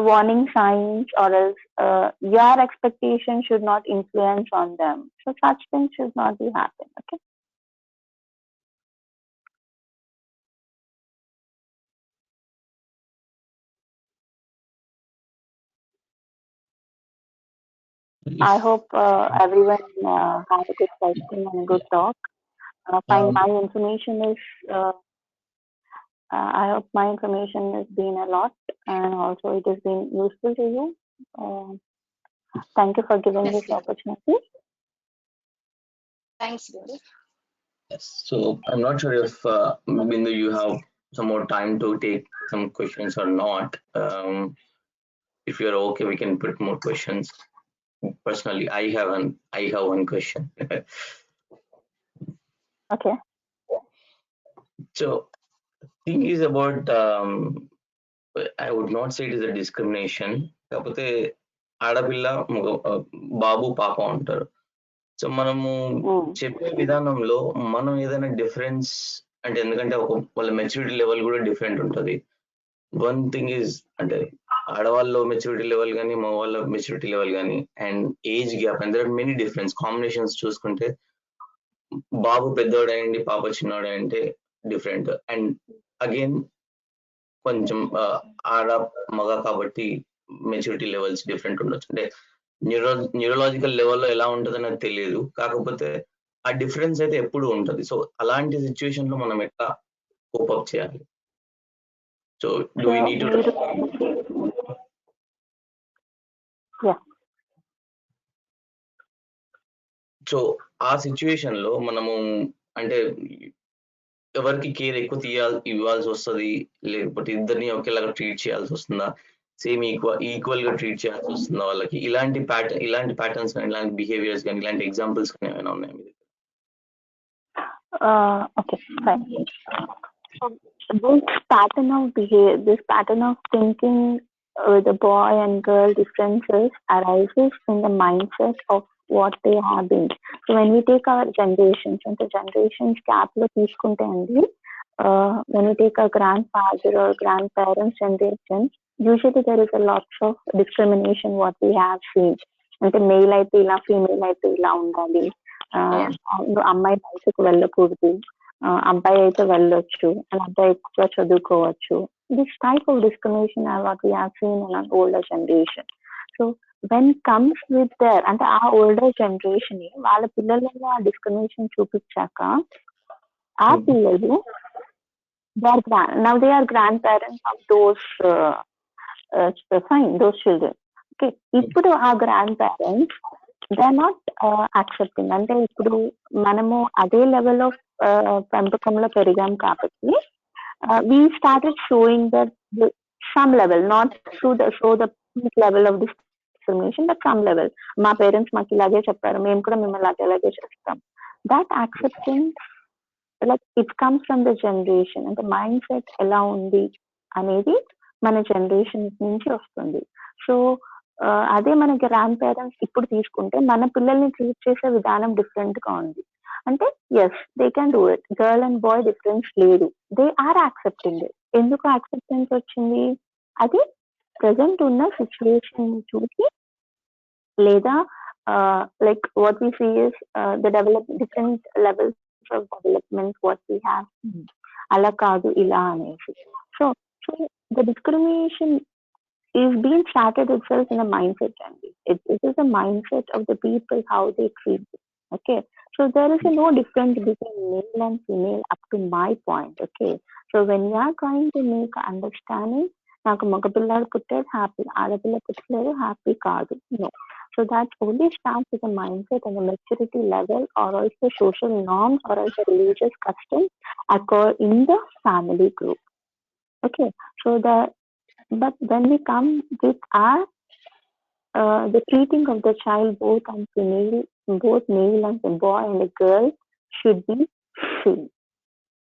warning signs or else your expectation should not influence on them. So such things should not be happen. Okay. I hope everyone had a good question and a good talk. Find my information is. I hope my information has been a lot, and also it has been useful to you. Thank you for giving this opportunity. Thanks, Bindu. Yes. So I'm not sure if Bindu, you have some more time to take some questions or not. If you're okay, we can put more questions. Personally, I have one question. Okay. So thing is about I would not say it is a discrimination. కాకపోతే ఆడపిల్ల బాబు పాప ఉంటారు. So మనము చెప్పే విధానంలో మనం ఏదైనా difference అంటే ఎందుకంటే వాళ్ళ మెచ్యూరిటీ లెవెల్ కూడా డిఫరెంట్ ఉంటుంది. వన్ థింగ్ ఈజ్ అంటే ఆడవాళ్ళ మెచ్యూరిటీ లెవెల్ కానీ మగవాళ్ళ మెచ్యూరిటీ లెవెల్ కానీ and age gap and there are many difference combinations చూసుకుంటే బాబు పెద్దోడైంది పాప చిన్నోడైంటే డిఫరెంట్ అండ్ అగైన్ కొంచెం ఆడ మగ కాబట్టి మెచ్యూరిటీ లెవెల్స్ డిఫరెంట్ ఉండొచ్చు. అంటే న్యూరలాజికల్ లెవెల్లో ఎలా ఉంటుందో నాకు తెలియదు, కాకపోతే ఆ డిఫరెన్స్ అయితే ఎప్పుడు ఉంటుంది. సో అలాంటి సిచ్యువేషన్ లో మనం ఎట్లా కోపప్ చేయాలి? So do we need to so ఆ సిచ్యువేషన్ లో మనము అంటే ఎవరికి కేర్ ఎక్కువ ఇవ్వాల్సి వస్తుంది, లేకపోతే ఇద్దరిని ఒకేలాగా ట్రీట్ చేయాల్సి వస్తుందా, సేమ్ ఈక్వల్ గా ట్రీట్ చేయాల్సి వస్తుందా వాళ్ళకి? ఇలాంటి ప్యాటర్న్స్ కానీ ఇలాంటి బిహేవియర్స్ కానీ ఇలాంటి ఎగ్జాంపుల్స్ కానీ ఏమైనా ఉన్నాయి మీ దగ్గర? Okay, fine. This pattern of thinking with the boy and girl differences arises in the mindset of what they have been. So when we take our generations, and the generations gap lo తీసుకుంటే అండి, when we take our grandfather or grandparents generations, usually there is a lot of discrimination what we have seen. అంటే male అయితే ఇలా, female అయితే ఇలా ఉండాలి, అమ్మాయి బయటకు వెళ్ళకూడదు, అబ్బాయి అయితే వెళ్ళొచ్చు, అండ్ అబ్బాయి ఎక్కువ చదువుకోవచ్చు. This type of discrimination what we have seen in an older generation. So when comes with their అంటే ఆ ఓల్డర్ జనరేషన్ వాళ్ళ పిల్లలలో ఆ డిస్క్రిమినేషన్ చూపించాక ఆ పిల్లలు now they are grandparents of those those children. Okay, ఇప్పుడు ఆ grandparents they are not accepting. అంటే ఇప్పుడు మనము అదే లెవెల్ ఆఫ్ పెంపకంలో పెరిగాం కాబట్టి we started showing that some level, not to show the peak level of discrimination, but some level. మా పేరెంట్స్ మాకు ఇలాగే చెప్పారు, మేము కూడా మిమ్మల్ని అలాగే చేస్తాం. That acceptance, like it comes from the generation, and the mindset ఎలా ఉంది అనేది మన జనరేషన్ నుంచి వస్తుంది. సో అదే మన గ్రాండ్ పేరెంట్స్ ఇప్పుడు తీసుకుంటే మన పిల్లల్ని ట్రీట్ చేసే విధానం డిఫరెంట్ గా ఉంది. అంటే yes they can do it, girl and boy difference లేదు, దే ఆర్ యాక్సెప్టింగ్ ఇట్. ఎందుకు యాక్సెప్టెన్స్ వచ్చింది? అది ప్రెసెంట్ ఉన్న సిచ్యువేషన్ చూసి, లేదా like what we see is the different levels of development what we have, అలా కాదు ఇలా అనేసి. So the discrimination is being started itself in a mindset, and it is a mindset of the people how they treat it. Okay, so there is no difference between male and female up to my point. Okay, so when you are trying to make understanding, నాకు మగ పిల్లలు పుట్టారు happy, ఆడపిల్ల పుట్టలేదు happy కాదు, no. So that only starts with a mindset and a maturity level, or also social norms, or also religious customs occur in the family group. Okay, so but when we come with our the treating of the child, both male and a boy and a girl should be same.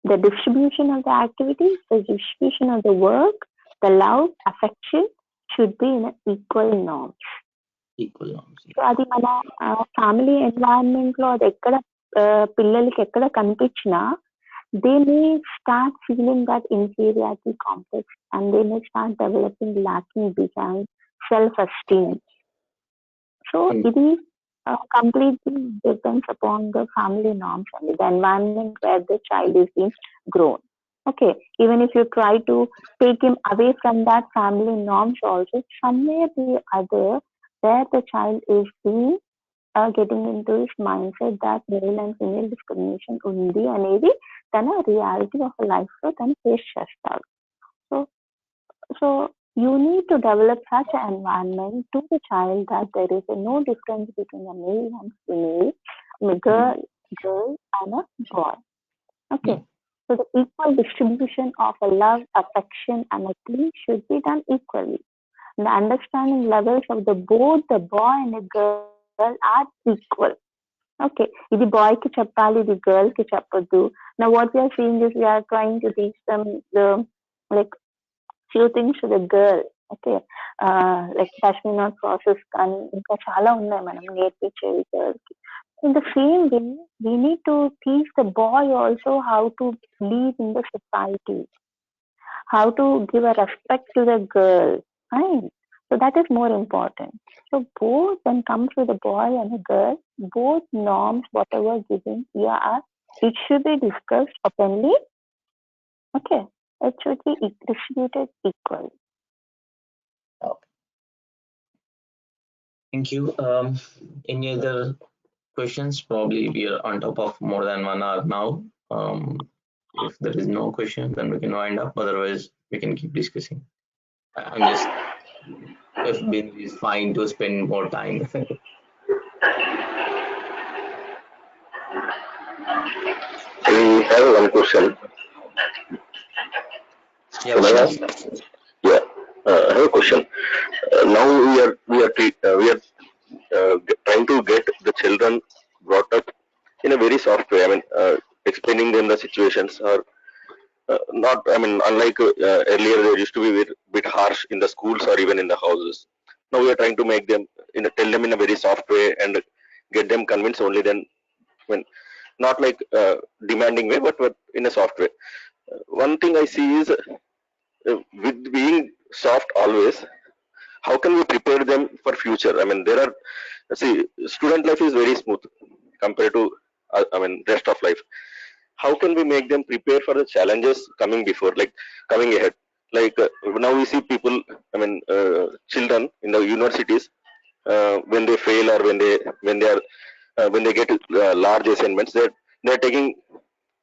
The distribution of the activities, the distribution of the work, the love, affection should be in an equal norms. Equal norms. So అది మన family environment లో అది ఎక్కడ పిల్లలకి ఎక్కడ కనిపించినా they may start feeling that inferiority complex and they may start developing lacking behind self-esteem. So it is completely depends upon the family norms and the environment where the child is being grown. Okay, even if you try to take him away from that family norms also, somewhere the other, where the child is being getting into his mindset that male and female discrimination ఉంది అనేది తన reality of life లో తను face చేస్తాడు. So you need to develop such an environment to the child that there is no difference between a male and female, a girl and a boy. Okay, so the equal distribution of a love, affection and a plea should be done equally. The understanding levels of both the boy and the girl are equal. Okay, ఇది bye కి చెప్పాలి, ఇది girl కి చెప్పొద్దు. Now what we are seeing is we are trying to teach them the like few things to the girl. Okay, like pashmina process కానీ ఇంకా చాలా ఉన్నాయి మనం నేర్పించేవి girl కి. In the same way, we need to teach the boy also how to live in the society, how to give a respect to the girl, right? So that is more important. So both when comes with a boy and a girl, both norms, whatever given, yeah, it should be discussed openly. Okay, it should be distributed equally. Okay. Thank you. Any other questions? Probably we are on top of more than 1 hour now. If there is no question, then we can wind up. Otherwise, we can keep discussing. I'm just, if Bindu is fine to spend more time. I have one question. Yeah, please. Yeah, I have a question. Now we are trying to get the children brought up in a very soft way. I mean, explaining them the situations or not. I mean, unlike earlier, there used to be a bit harsh in the schools or even in the houses. Now we are trying to make them tell them in a very soft way and get them convinced only then. When not like demanding way, but in a soft way. One thing I see is with being soft always, how can we prepare them for future? I mean, there are, see, student life is very smooth compared to I mean rest of life. How can we make them prepare for the challenges coming before, like coming ahead? Like now we see people, I mean children in the universities, when they fail or when they get large assignments, they're taking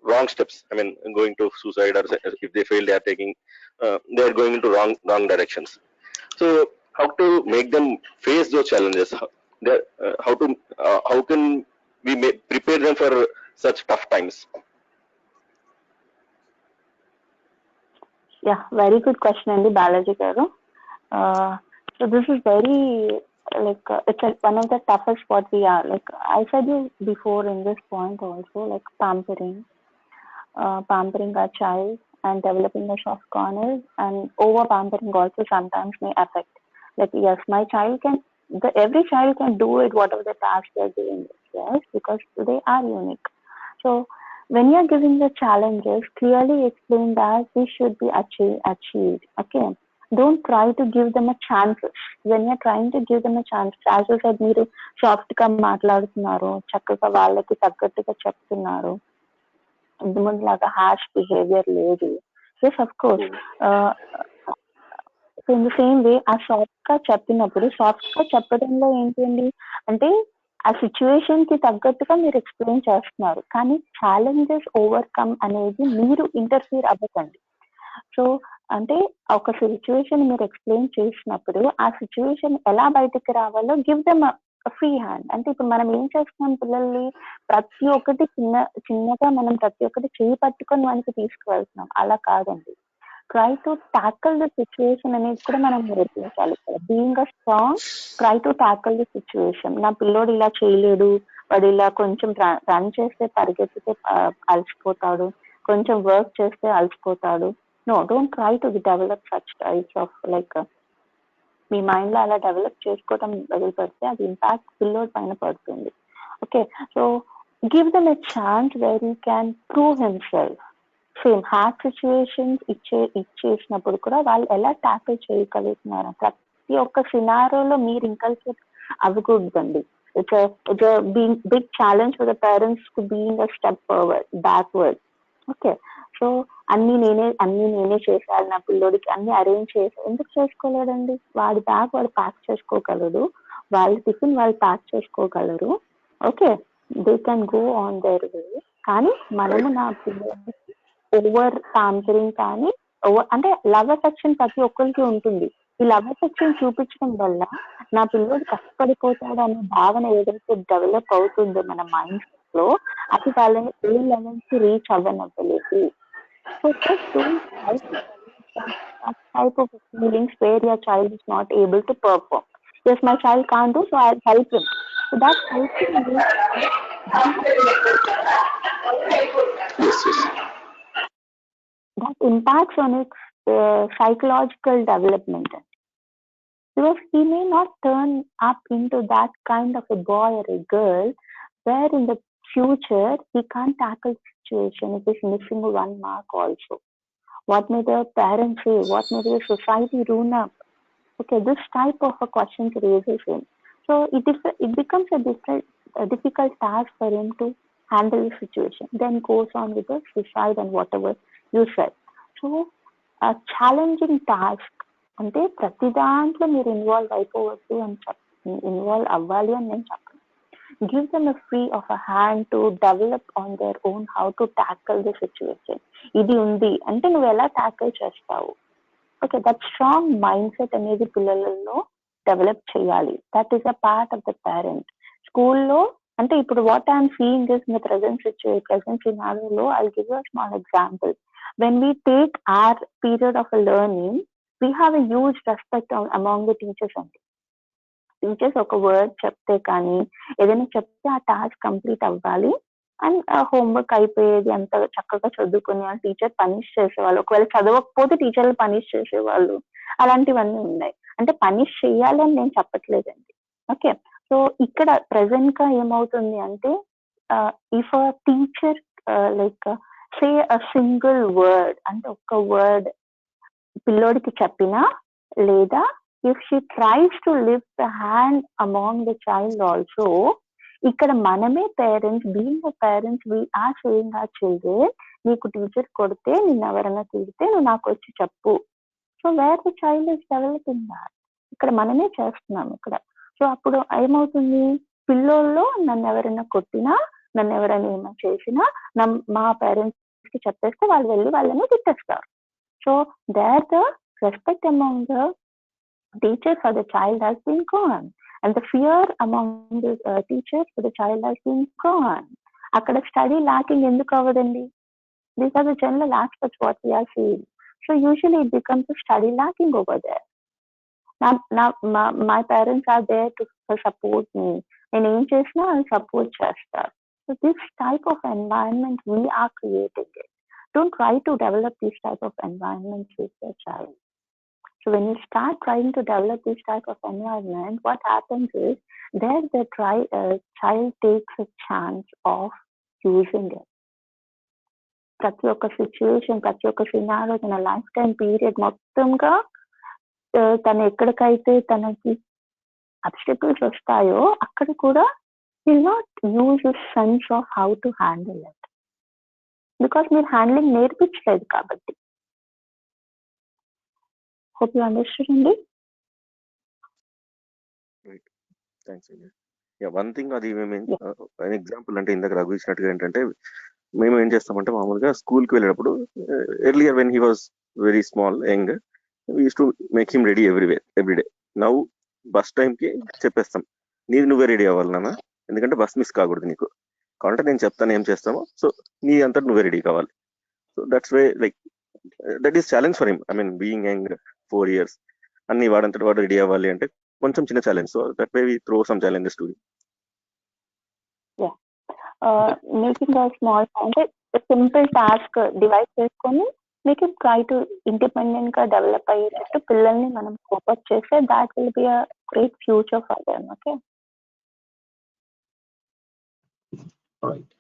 wrong steps. I mean, going to suicide, or if they fail, they're going into wrong directions. So how to make them face those challenges? How can we prepare them for such tough times? Yeah, very good question, Andy Balaji garu. So this is very like it's one of the toughest what we are. Like I said you before in this point also, like pampering our child and developing a soft corner, and over pampering also sometimes may affect. Like yes, my child can, every child can do it whatever the task they're doing, yes, because they are unique. So when you're giving the challenges, clearly explain that this should be achieved. Okay, don't try to give them a chances. When you're trying to give them a chance, as I said, మీరు soft గా మాట్లాడుతున్నారు, చక్కగా వాళ్ళకి తగ్గట్టుగా చెప్తున్నారు, ఇంతకుముందులాగా harsh behaviour లేదు. Yes of course. So in the same way ఆ సాఫ్ట్ గా చెప్పినప్పుడు, సాఫ్ట్ గా చెప్పడంలో ఏంటండి అంటే ఆ సిచ్యువేషన్ కి తగ్గట్టుగా మీరు ఎక్స్ప్లెయిన్ చేస్తున్నారు, కానీ ఛాలెంజెస్ ఓవర్కమ్ అనేది మీరు ఇంటర్ఫియర్ అవ్వకండి. సో అంటే ఒక సిచ్యువేషన్ మీరు ఎక్స్ప్లెయిన్ చేసినప్పుడు ఆ సిచ్యువేషన్ ఎలా బయటకు రావాలో గివ్ దెమ్ ఫ్రీ హ్యాండ్. అంటే ఇప్పుడు మనం ఏం చేస్తున్నాం, పిల్లల్ని ప్రతి ఒక్కటి చిన్నగా మనం ప్రతి ఒక్కటి చేయి పట్టుకొని మనకి తీసుకువెళ్తున్నాం, అలా కాదండి. Try to tackle the situation అనేది కూడా మనం నేర్పించాలి. Being a strong, try to tackle the situation. నా పిల్లోడు ఇలా చేయలేడు, వాడు ఇలా కొంచెం రన్ చేస్తే పరిగెత్తితే అలసిపోతాడు, కొంచెం వర్క్ చేస్తే అలసిపోతాడు. No, don't try to develop such types of like me mind లో అలా డెవలప్ చేసుకోవడం మొదలు పెడితే అది ఇంపాక్ట్ పిల్లోడ్ పైన పడుతుంది. Okay, so give them a chance where he can prove himself. Same hack situations ఇచ్చేసినప్పుడు కూడా వాళ్ళు ఎలా ట్యాకిల్ చేయగలుగుతున్నారు, ప్రతి ఒక్క సినారోలో మీరు ఇంకల్కేట్ అవ్వకూడదండి. It's a big challenge for the parents to being a step forward, backward. Okay, so అన్ని నేనే చేశాను, నా పిల్లోడికి అన్ని అరేంజ్ చేశాను. ఎందుకు చేసుకోలేదండి? వాడి బ్యాగ్ వాడు ప్యాక్ చేసుకోగలరు, వాళ్ళ టిఫిన్ వాళ్ళు ప్యాక్ చేసుకోగలరు. Okay, they can go on their వే. కానీ మనము నా పిల్లలకి ఓవర్ పాంపరింగ్ కానీ అంటే లవ్ సెక్షన్ ప్రతి ఒక్కరికి ఉంటుంది. ఈ లవ్ సెక్షన్ చూపించడం వల్ల నా పిల్లడు కష్టపడిపోతాడు అనే భావన ఏదైతే డెవలప్ అవుతుందో మన మైండ్ లో, అది వాళ్ళని ఏ లెవెల్ కి రీచ్ అవ్వనవ్వలేదు. So type of feelings where your child is not able to perform. Yes, my child can't do, so I'll help him. So that helping means that impacts on its psychological development. Because he may not turn up into that kind of a boy or a girl where in the future he can't tackle the situation if he's missing one mark also. What may the parents say? What may the society ruin up? Okay, this type of a question raises him. So it becomes a difficult task for him to handle the situation. Then goes on with the suicide and whatever you said. So a challenging task అంటే ప్రతి దాంట్లో మీరు involve అయిపోవద్దు అని involve అవ్వాలి అని నేను చెప్పను. Give them a free of a hand to develop on their own how to tackle the situation. ఇది ఉంది అంటే నువ్వు ఎలా టాకిల్ చేస్తావు. Okay, that strong mind set అనేది పిల్లలలో డెవలప్ చేయాలి. That is a part of the parent. స్కూల్లో అంటే ఇప్పుడు what I'm seeing is in the present సినారియోలో I give you a small example. When we take our period of learning, we have a huge respect among the teachers. And teachers ఒక word చెప్తే కానీ ఏదైనా చెప్తే ఆ task complete అవ్వాలి and homework అయిపోయేది అంత చక్కగా చదువుకుని ఆ టీచర్ పనిష్ చేసేవాళ్ళు. ఒకవేళ చదవకపోతే టీచర్లు పనిష్ చేసేవాళ్ళు. అలాంటివన్నీ ఉన్నాయి. అంటే పనిష్ చేయాలి అని నేను చెప్పట్లేదండి. ఓకే, సో ఇక్కడ ప్రెసెంట్ గా ఏమవుతుంది అంటే if a teacher like say a single word అంటే ఒక్క వర్డ్ పిల్లోడికి చెప్పినా, లేదా if she tries to lift the hand among the child also, ఇక్కడ మనమే parents, being the parents we are saying our children, నీకు టీచర్ కొడితే నిన్ను ఎవరైనా తిడితే నువ్వు నాకు వచ్చి చెప్పు. So where the child is developing that. ఇక్కడ మనమే చేస్తున్నాం ఇక్కడ. సో అప్పుడు ఏమవుతుంది, పిల్లోల్లో నన్ను ఎవరైనా కొట్టినా, నన్ను ఎవరైనా ఏమైనా చేసినా మా పేరెంట్స్ కి చెప్పేస్తే వాళ్ళు వెళ్ళి వాళ్ళని తిట్టేస్తారు. So there the respect among the teachers for the child has been gone, and the fear among the teachers for the child has been gone. అక్కడ స్టడీ లాకింగ్ ఎందుకు అవ్వదండి? These are the general aspects what we are seeing. So usually it becomes a study lacking over there. My parents are there to support me. నేను ఏం చేసినా వాళ్ళు support చేస్తారు. So this type of environment we are creating it. Don't try to develop this type of environment with your child. So when you start trying to develop this type of environment, what happens is there the child takes a chance of using it. ప్రతి ఒక్క situation, ప్రతి ఒక్క సినారో, తన life time period మొత్తంగా తను ఎక్కడికైతే తనకి obstacles వస్తాయో అక్కడ కూడా will not use his sense of how to handle it. Because మీరు హ్యాండ్లింగ్ నేర్పించలేదు కాబట్టి. హోప్ యూ అండర్స్టాండ్ అండి. థ్యాంక్స్ అండి. వన్ థింగ్, అది మేము ఎగ్జాంపుల్ అంటే ఇందాక రఘు ఇచ్చినట్టుగా ఏంటంటే, మేము ఏం చేస్తామంటే మామూలుగా స్కూల్కి వెళ్ళేటప్పుడు earlier when he was very small young, we use to make him ready everyday. Now bus టైంకి చెప్పేస్తాం, నీది నువ్వే రెడీ అవ్వాలి నాన్న, ఎందుకంటే బస్ మిస్ కాకూడదు నీకు, కాబట్టి నేను చెప్తాను ఏం చేస్తామో, సో నీ అంతా నువ్వే రెడీ కావాలి. So that's way like that is challenge for him. I mean being young 4 years అన్ని వాడంతటి వాడు రెడీ అవ్వాలి అంటే కొంచెం చిన్న challenge. So that way we throw some challenges to him. Making a small అంటే సింపుల్ టాస్క్ డివైడ్ చేసుకొని make it try to independent గా develop అయ్యేటట్టు పిల్లల్ని మనం కోపప్ చేస్తే that will be a great future for them. Okay. Right.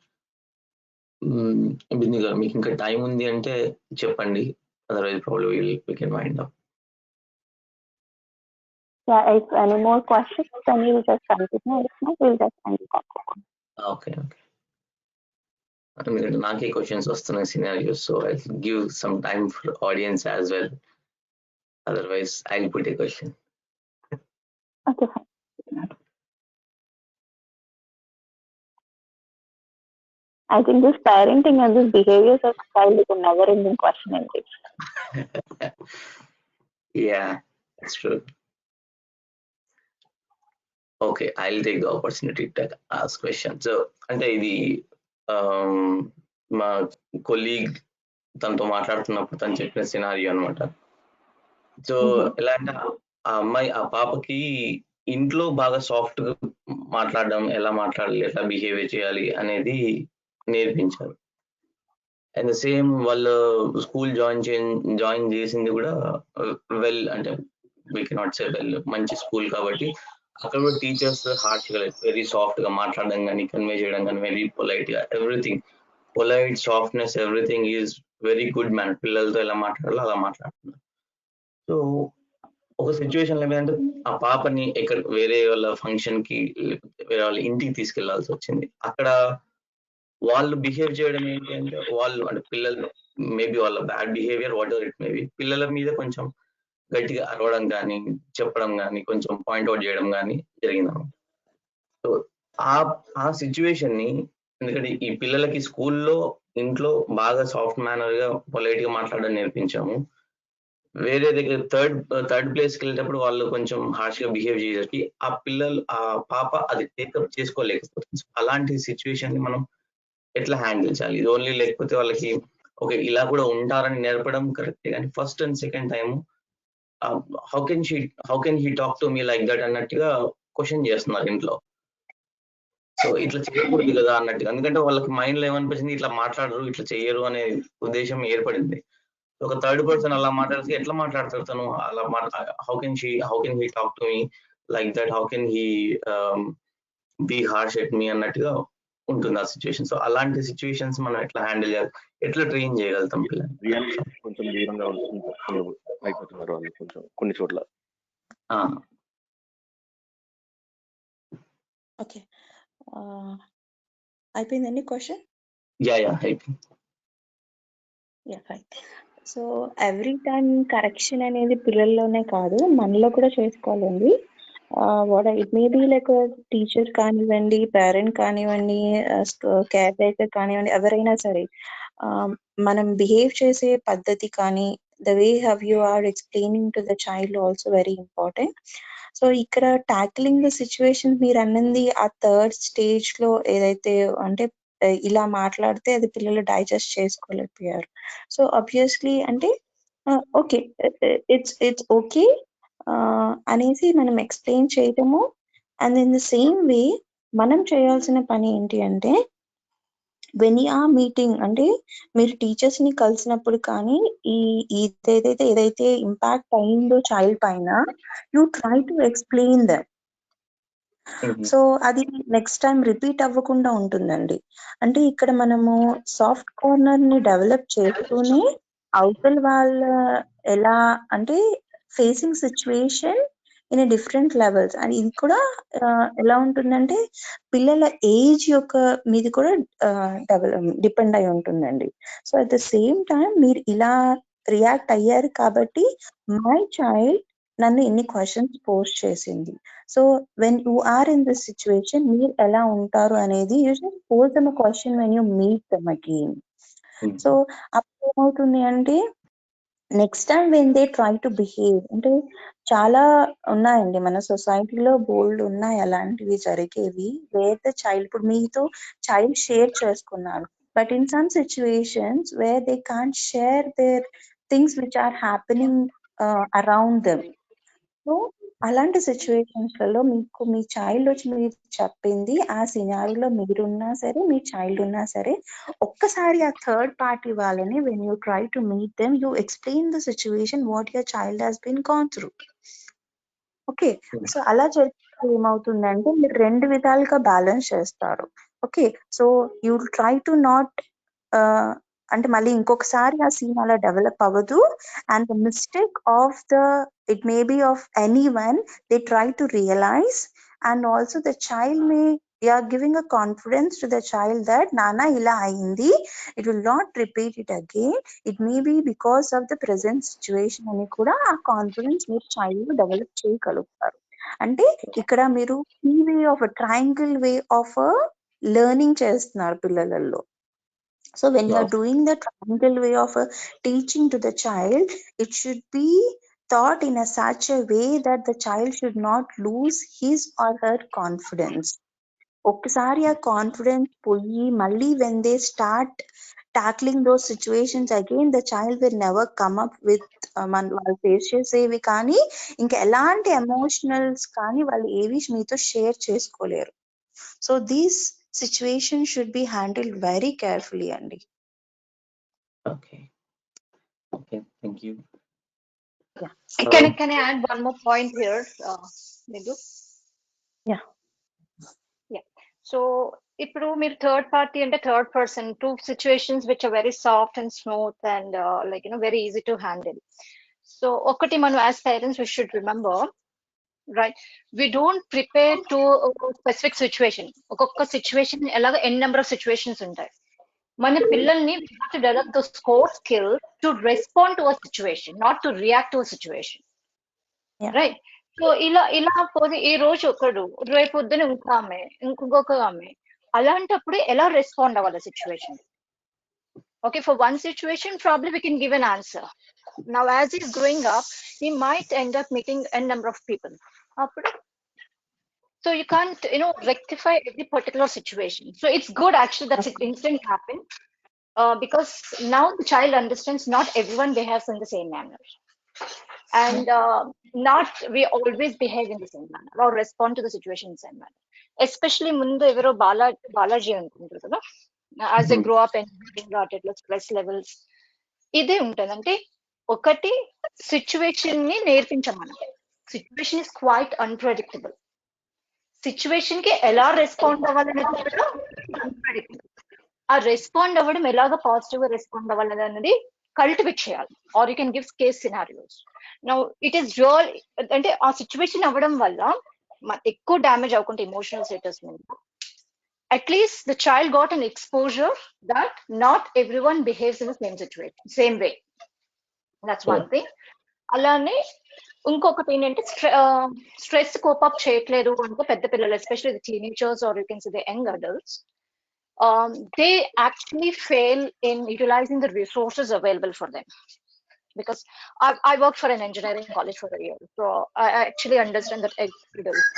Bindu గారు, మీకు ఇంకా టైం ఉంది అంటే చెప్పండి, otherwise problem we can wind up. Yeah, if any more questions, then we'll just continue. If not, we'll just end the call. Okay. ఎందుకంటే నాకే questions వస్తున్నాయి scenarios, so I give some time for audience as well, otherwise I will put a question. Okay, fine. I think this parenting and this behaviors of child is a never-ending question in this. Yeah, that's true. Okay, I'll take the opportunity to ask questions. So, అంటే ఇది మా colleague తనతో మాట్లాడుతున్నప్పుడు తను చెప్పిన scenario అనమాట. So ఎలా అంటే ఆ పాపకి ఇంట్లో బాగా సాఫ్ట్ గా మాట్లాడడం, ఎలా మాట్లాడాలి, ఎలా బిహేవియర్ చేయాలి అనేది నేర్పించారు. అండ్ సేమ్ వాళ్ళు స్కూల్ జాయిన్ చేసింది కూడా వెల్, అంటే వీ కెనాట్ సే వెల్, మంచి స్కూల్ కాబట్టి అక్కడ కూడా టీచర్స్ హార్ష్ గా, వెరీ సాఫ్ట్ గా మాట్లాడడం కానీ, కన్వే చేయడం కానీ, వెరీ పొలైట్ గా, everything polite, softness, everything is very good man. పిల్లలతో ఎలా మాట్లాడాలో అలా మాట్లాడుతున్నారు. సో ఒక సిచ్యువేషన్ లో ఏమైందంటే ఆ పాపని వేరే వాళ్ళ ఫంక్షన్ కి, వేరే వాళ్ళ ఇంటికి తీసుకెళ్లాల్సి వచ్చింది. అక్కడ వాళ్ళు బిహేవ్ చేయడం ఏంటి అంటే, వాళ్ళు అంటే పిల్లలు మేబీ వాళ్ళ bad behaviour what ever it maybe, పిల్లల మీద కొంచెం గట్టిగా అరవడం కానీ, చెప్పడం కానీ, కొంచెం పాయింట్అవుట్ చేయడం కానీ జరిగిందన్నమాట. సో ఆ సిచ్యువేషన్ ని, ఎందుకంటే ఈ పిల్లలకి స్కూల్లో, ఇంట్లో బాగా సాఫ్ట్ మేనర్ గా, పొలైట్ గా మాట్లాడడం నేర్పించాము. వేరే దగ్గర థర్డ్ ప్లేస్ కి వెళ్ళేటప్పుడు వాళ్ళు కొంచెం హార్ష్ గా బిహేవ్ చేసేసరికి ఆ పాప అది టేకప్ చేసుకోలేకపోతుంది. అలాంటి సిచ్యువేషన్ ని మనం ఎట్లా హ్యాండిల్ చేయాలి? ఇది ఓన్లీ లేకపోతే వాళ్ళకి ఓకే ఇలా కూడా ఉంటారని నేర్పడం కరెక్ట్, కానీ first and second time how can he talk to me like that అన్నట్టుగా క్వశ్చన్ చేస్తున్నారు ఇంట్లో. సో ఇట్లా చేయకూడదు కదా అన్నట్టుగా, ఎందుకంటే వాళ్ళకి మైండ్ లో ఏమనిపించింది, ఇట్లా మాట్లాడరు, ఇట్లా చెయ్యరు అనే ఉద్దేశం ఏర్పడింది. ఒక థర్డ్ పర్సన్ అలా మాట్లాడితే ఎట్లా మాట్లాడతారు తను? అలా how can he talk to me like that, how can he be harsh at me అన్నట్టుగా ఉంటుంది ఆ సిచ్యువేషన్. సో అలాంటి సిచ్యువేషన్స్ మనం ఎట్లా హ్యాండిల్ చేయాలి, ఎట్లా ట్రైన్ చేయగలుగుతాం పిల్లలు? రియల్లీ కొంచెం దూరంగా అయిపోతున్నారు వాళ్ళు కొంచెం కొన్ని చోట్ల. ఓకే, అయిపోయిందండి క్వశ్చన్? యా అయిపోయింది. Yeah fine. So every time correction అనేది పిల్లల్లోనే కాదు, మనలో కూడా చేసుకోవాలండి. It may be like teacher కానివ్వండి, పేరెంట్ కానివ్వండి, కేర్ టేకర్ కానివ్వండి, ఎవరైనా సరే మనం బిహేవ్ చేసే పద్ధతి కానీ, the way how you are explaining to the child also very important. So ఇక్కడ టాకిలింగ్ ద సిచ్యువేషన్ మీరు అన్నది ఆ థర్డ్ స్టేజ్ లో ఏదైతే అంటే ఇలా మాట్లాడితే అది పిల్లలు డైజెస్ట్ చేసుకోలేకపోయారు. సో ఆబ్వియస్లీ అంటే ఓకే, ఇట్స్ ఓకే అనేసి మనం ఎక్స్ప్లెయిన్ చేయటము. అండ్ ఇన్ ద సేమ్ వే మనం చేయాల్సిన పని ఏంటి అంటే, వెన్ యూ ఆర్ మీటింగ్, అంటే మీరు టీచర్స్ ని కలిసినప్పుడు కానీ, ఏదైతే ఇంపాక్ట్ అయిందో చైల్డ్ పైన, you try to explain them. So అది నెక్స్ట్ టైం రిపీట్ అవ్వకుండా ఉంటుందండి. అంటే ఇక్కడ మనము సాఫ్ట్ కార్నర్ ని డెవలప్ చేస్తూనే అవతల వాళ్ళ ఎలా అంటే facing situation in different levels, and ఇది కూడా ఎలా ఉంటుందంటే పిల్లల ఏజ్ యొక్క మీద కూడా డిపెండ్ అయి ఉంటుందండి. So at the same time మీరు ఇలా రియాక్ట్ అయ్యారు కాబట్టి మై చైల్డ్ నన్ను ఎన్ని క్వశ్చన్స్ పోస్ట్ చేసింది, so when you are in this situation మీరు ఎలా ఉంటారు అనేది you just pose them question when you meet them again. So అప్పుడు ఏమవుతుంది అంటే next time when they try to behave, అంటే చాలా ఉన్నాయండి మన సొసైటీలో, బోల్డ్ ఉన్నాయి అలాంటివి జరిగేవి. వేర్ ద చైల్డ్, ఇప్పుడు మీతో చైల్డ్ షేర్ చేసుకున్నారు, but in some situations where they can't share their things which are happening around them. So అలాంటి సిచ్యువేషన్స్ లలో మీకు మీ చైల్డ్ వచ్చి మీరు చెప్పింది ఆ సినారీలో మీరున్నా సరే, మీ చైల్డ్ ఉన్నా సరే, ఒక్కసారి ఆ థర్డ్ పార్టీ వాళ్ళని when you try to meet them, you explain the situation what your child has been gone through. Okay, so అలా జరిగితే ఏమవుతుందంటే మీరు రెండు విధాలుగా బ్యాలెన్స్ చేస్తారు. Okay, so you try to not అంటే మళ్ళీ ఇంకొకసారి ఆ సీన్ అలా డెవలప్ అవ్వదు. And the mistake of the it may be of any one, they try to realize. And also the child may are giving a confidence to the child that నాన్న ఇలా అయింది, it will not repeat it again, it may be because of the present situation అని కూడా ఆ confidence మీరు child develop చేయగలుగుతారు. అంటే ఇక్కడ మీరు ఈ way of triangle way of learning చేస్తున్నారు పిల్లలలో. So when you are doing the triangle way of teaching to the child, it should be taught in a such a way that the child should not lose his or her confidence. ఒక్కసారి ఆ confidence పోయి మళ్ళీ when they start tackling those situations again, the child will never come up with వాళ్ళు face చేసేవి కానీ ఇంకా ఎలాంటి emotionals కానీ వాళ్ళు ఏవి మీతో షేర్ చేసుకోలేరు. So these situation should be handled very carefully అండి. Okay. Okay. Thank you. Yeah. Can I add one more point here, Bindu? Yeah. Yeah. So ఇప్పుడు మీరు థర్డ్ పార్టీ అంటే third person to situations which are very soft and smooth and like very easy to handle. So ఒకటి మనం as parents we should remember, right, we don't prepare to specific situation. ఒక్కొక్క situation ఎలాగ n number of situations ఉంటాయి. మన పిల్లల్ని to develop the core skill to respond to a situation, not to react to a situation, right. So ఇలా పోతే ఈ రోజు ఒకడు రేపు పొద్దున ఇంకొక ఆమె అలాంటప్పుడు ఎలా రెస్పాండ్ అవ్వాలి situation? Okay, for one situation probably we can give an answer. Now as is growing up he might end up meeting n number of people. అప్పుడు so you can't rectify every particular situation. So it's good actually that incident happened, because now the child understands not everyone behaves in the same manner, and not we always behave in the same manner or respond to the situation in the same manner. Especially mundu evaro balaji antuntaru kada, as they grow up and at stress levels ide untadi. Ante ఒకటి situation ని నేర్పించమనం. Situation is quite unpredictable. Situation కి ఎలా respond అవ్వాలనేది కూడా unpredictable. ఆ respond అవ్వడం ఎలాగ positive గా రెస్పాండ్ అవ్వాలనేది అనేది కల్టివేట్ చేయాలి. Or you can give case scenarios. Now it is real అంటే ఆ సిచ్యువేషన్ అవ్వడం వల్ల ఎక్కువ డ్యామేజ్ అవ్వకుండా ఎమోషనల్ స్టేటస్ మీద, at least the child got an exposure that not every one behaves in the same situation same way. That's one thing. అలానే ఇంకొకటి ఏంటంటే స్ట్రెస్ కోపప్ చేయట్లేదు అంటే పెద్ద పిల్లలు, especially the teenagers or you can say the young adults, they actually fail in utilizing the resources available for them. Because I worked for an engineering college for a year, so I actually understand that adults.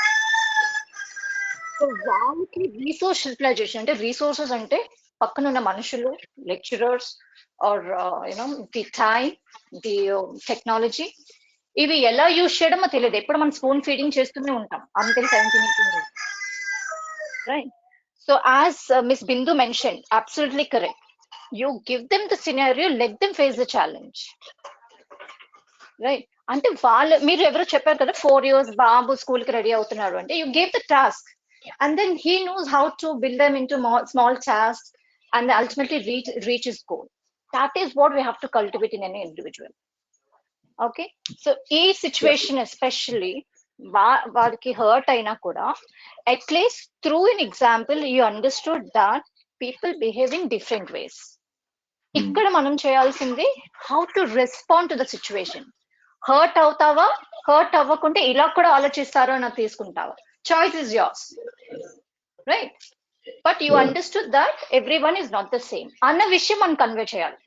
So వాళ్ళకి resource utilization అంటే resources అంటే పక్కన ఉన్న మనుషులు, lecturers or the time, the technology, ఇవి ఎలా use చేయడమో తెలియదు. ఎప్పుడు మనం స్పూన్ ఫీడింగ్ చేస్తూనే ఉంటాం until 17-18 right. So as Miss Bindu mentioned, absolutely correct. You give them the scenario, let them face the challenge. Right. అంటే వాళ్ళు మీరు ఎవరో చెప్పారు కదా 4 years బాబు స్కూల్ కి రెడీ అవుతున్నాడు అంటే you gave the task and then he knows how to build them into small task and ultimately reach his goal. That is what we have to cultivate in any individual. Okay. So ఈ situation especially వాడికి hurt అయినా కూడా at least through an example you understood that people behave in different ways. ఇక్కడ మనం చేయాల్సింది how to respond to the situation. Hurt అవుతావా, hurt అవ్వకుంటే ఇలా కూడా ఆలోచిస్తారో అని తీసుకుంటావా, choice is yours, right. But you understood that every one is not the same అన్న విషయం మనం కన్వే చేయాలి.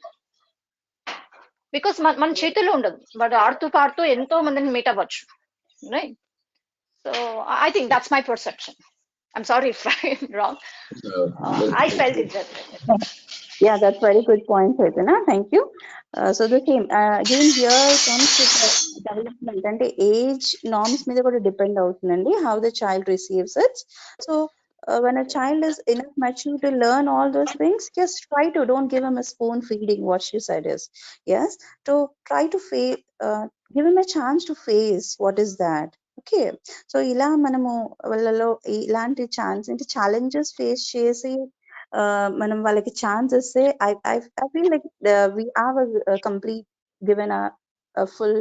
బికాస్ మన చేతుల్లో ఉండదు, బట్ ఆడుతూ పాడుతూ ఎంతో మందిని మీట్ అవ్వచ్చు, right. So I think that's my perception. I'm sorry if I'm wrong. I felt it that way. Yeah, that's very good point, Chaitanya. Thank you. So the same again here comes with the development and age norms మీద కూడా depend అవుతుందండి how the child receives it. So when a child is enough mature to learn all those things, just try to don't give him a spoon feeding. What she said is yes, to try to give him a chance to face what is that. Okay. So ఇలా మనము వాళ్ళలో ఇలాంటి challenges face చేసి మనం వాళ్ళకి chance ఇస్తే I feel like we have complete given full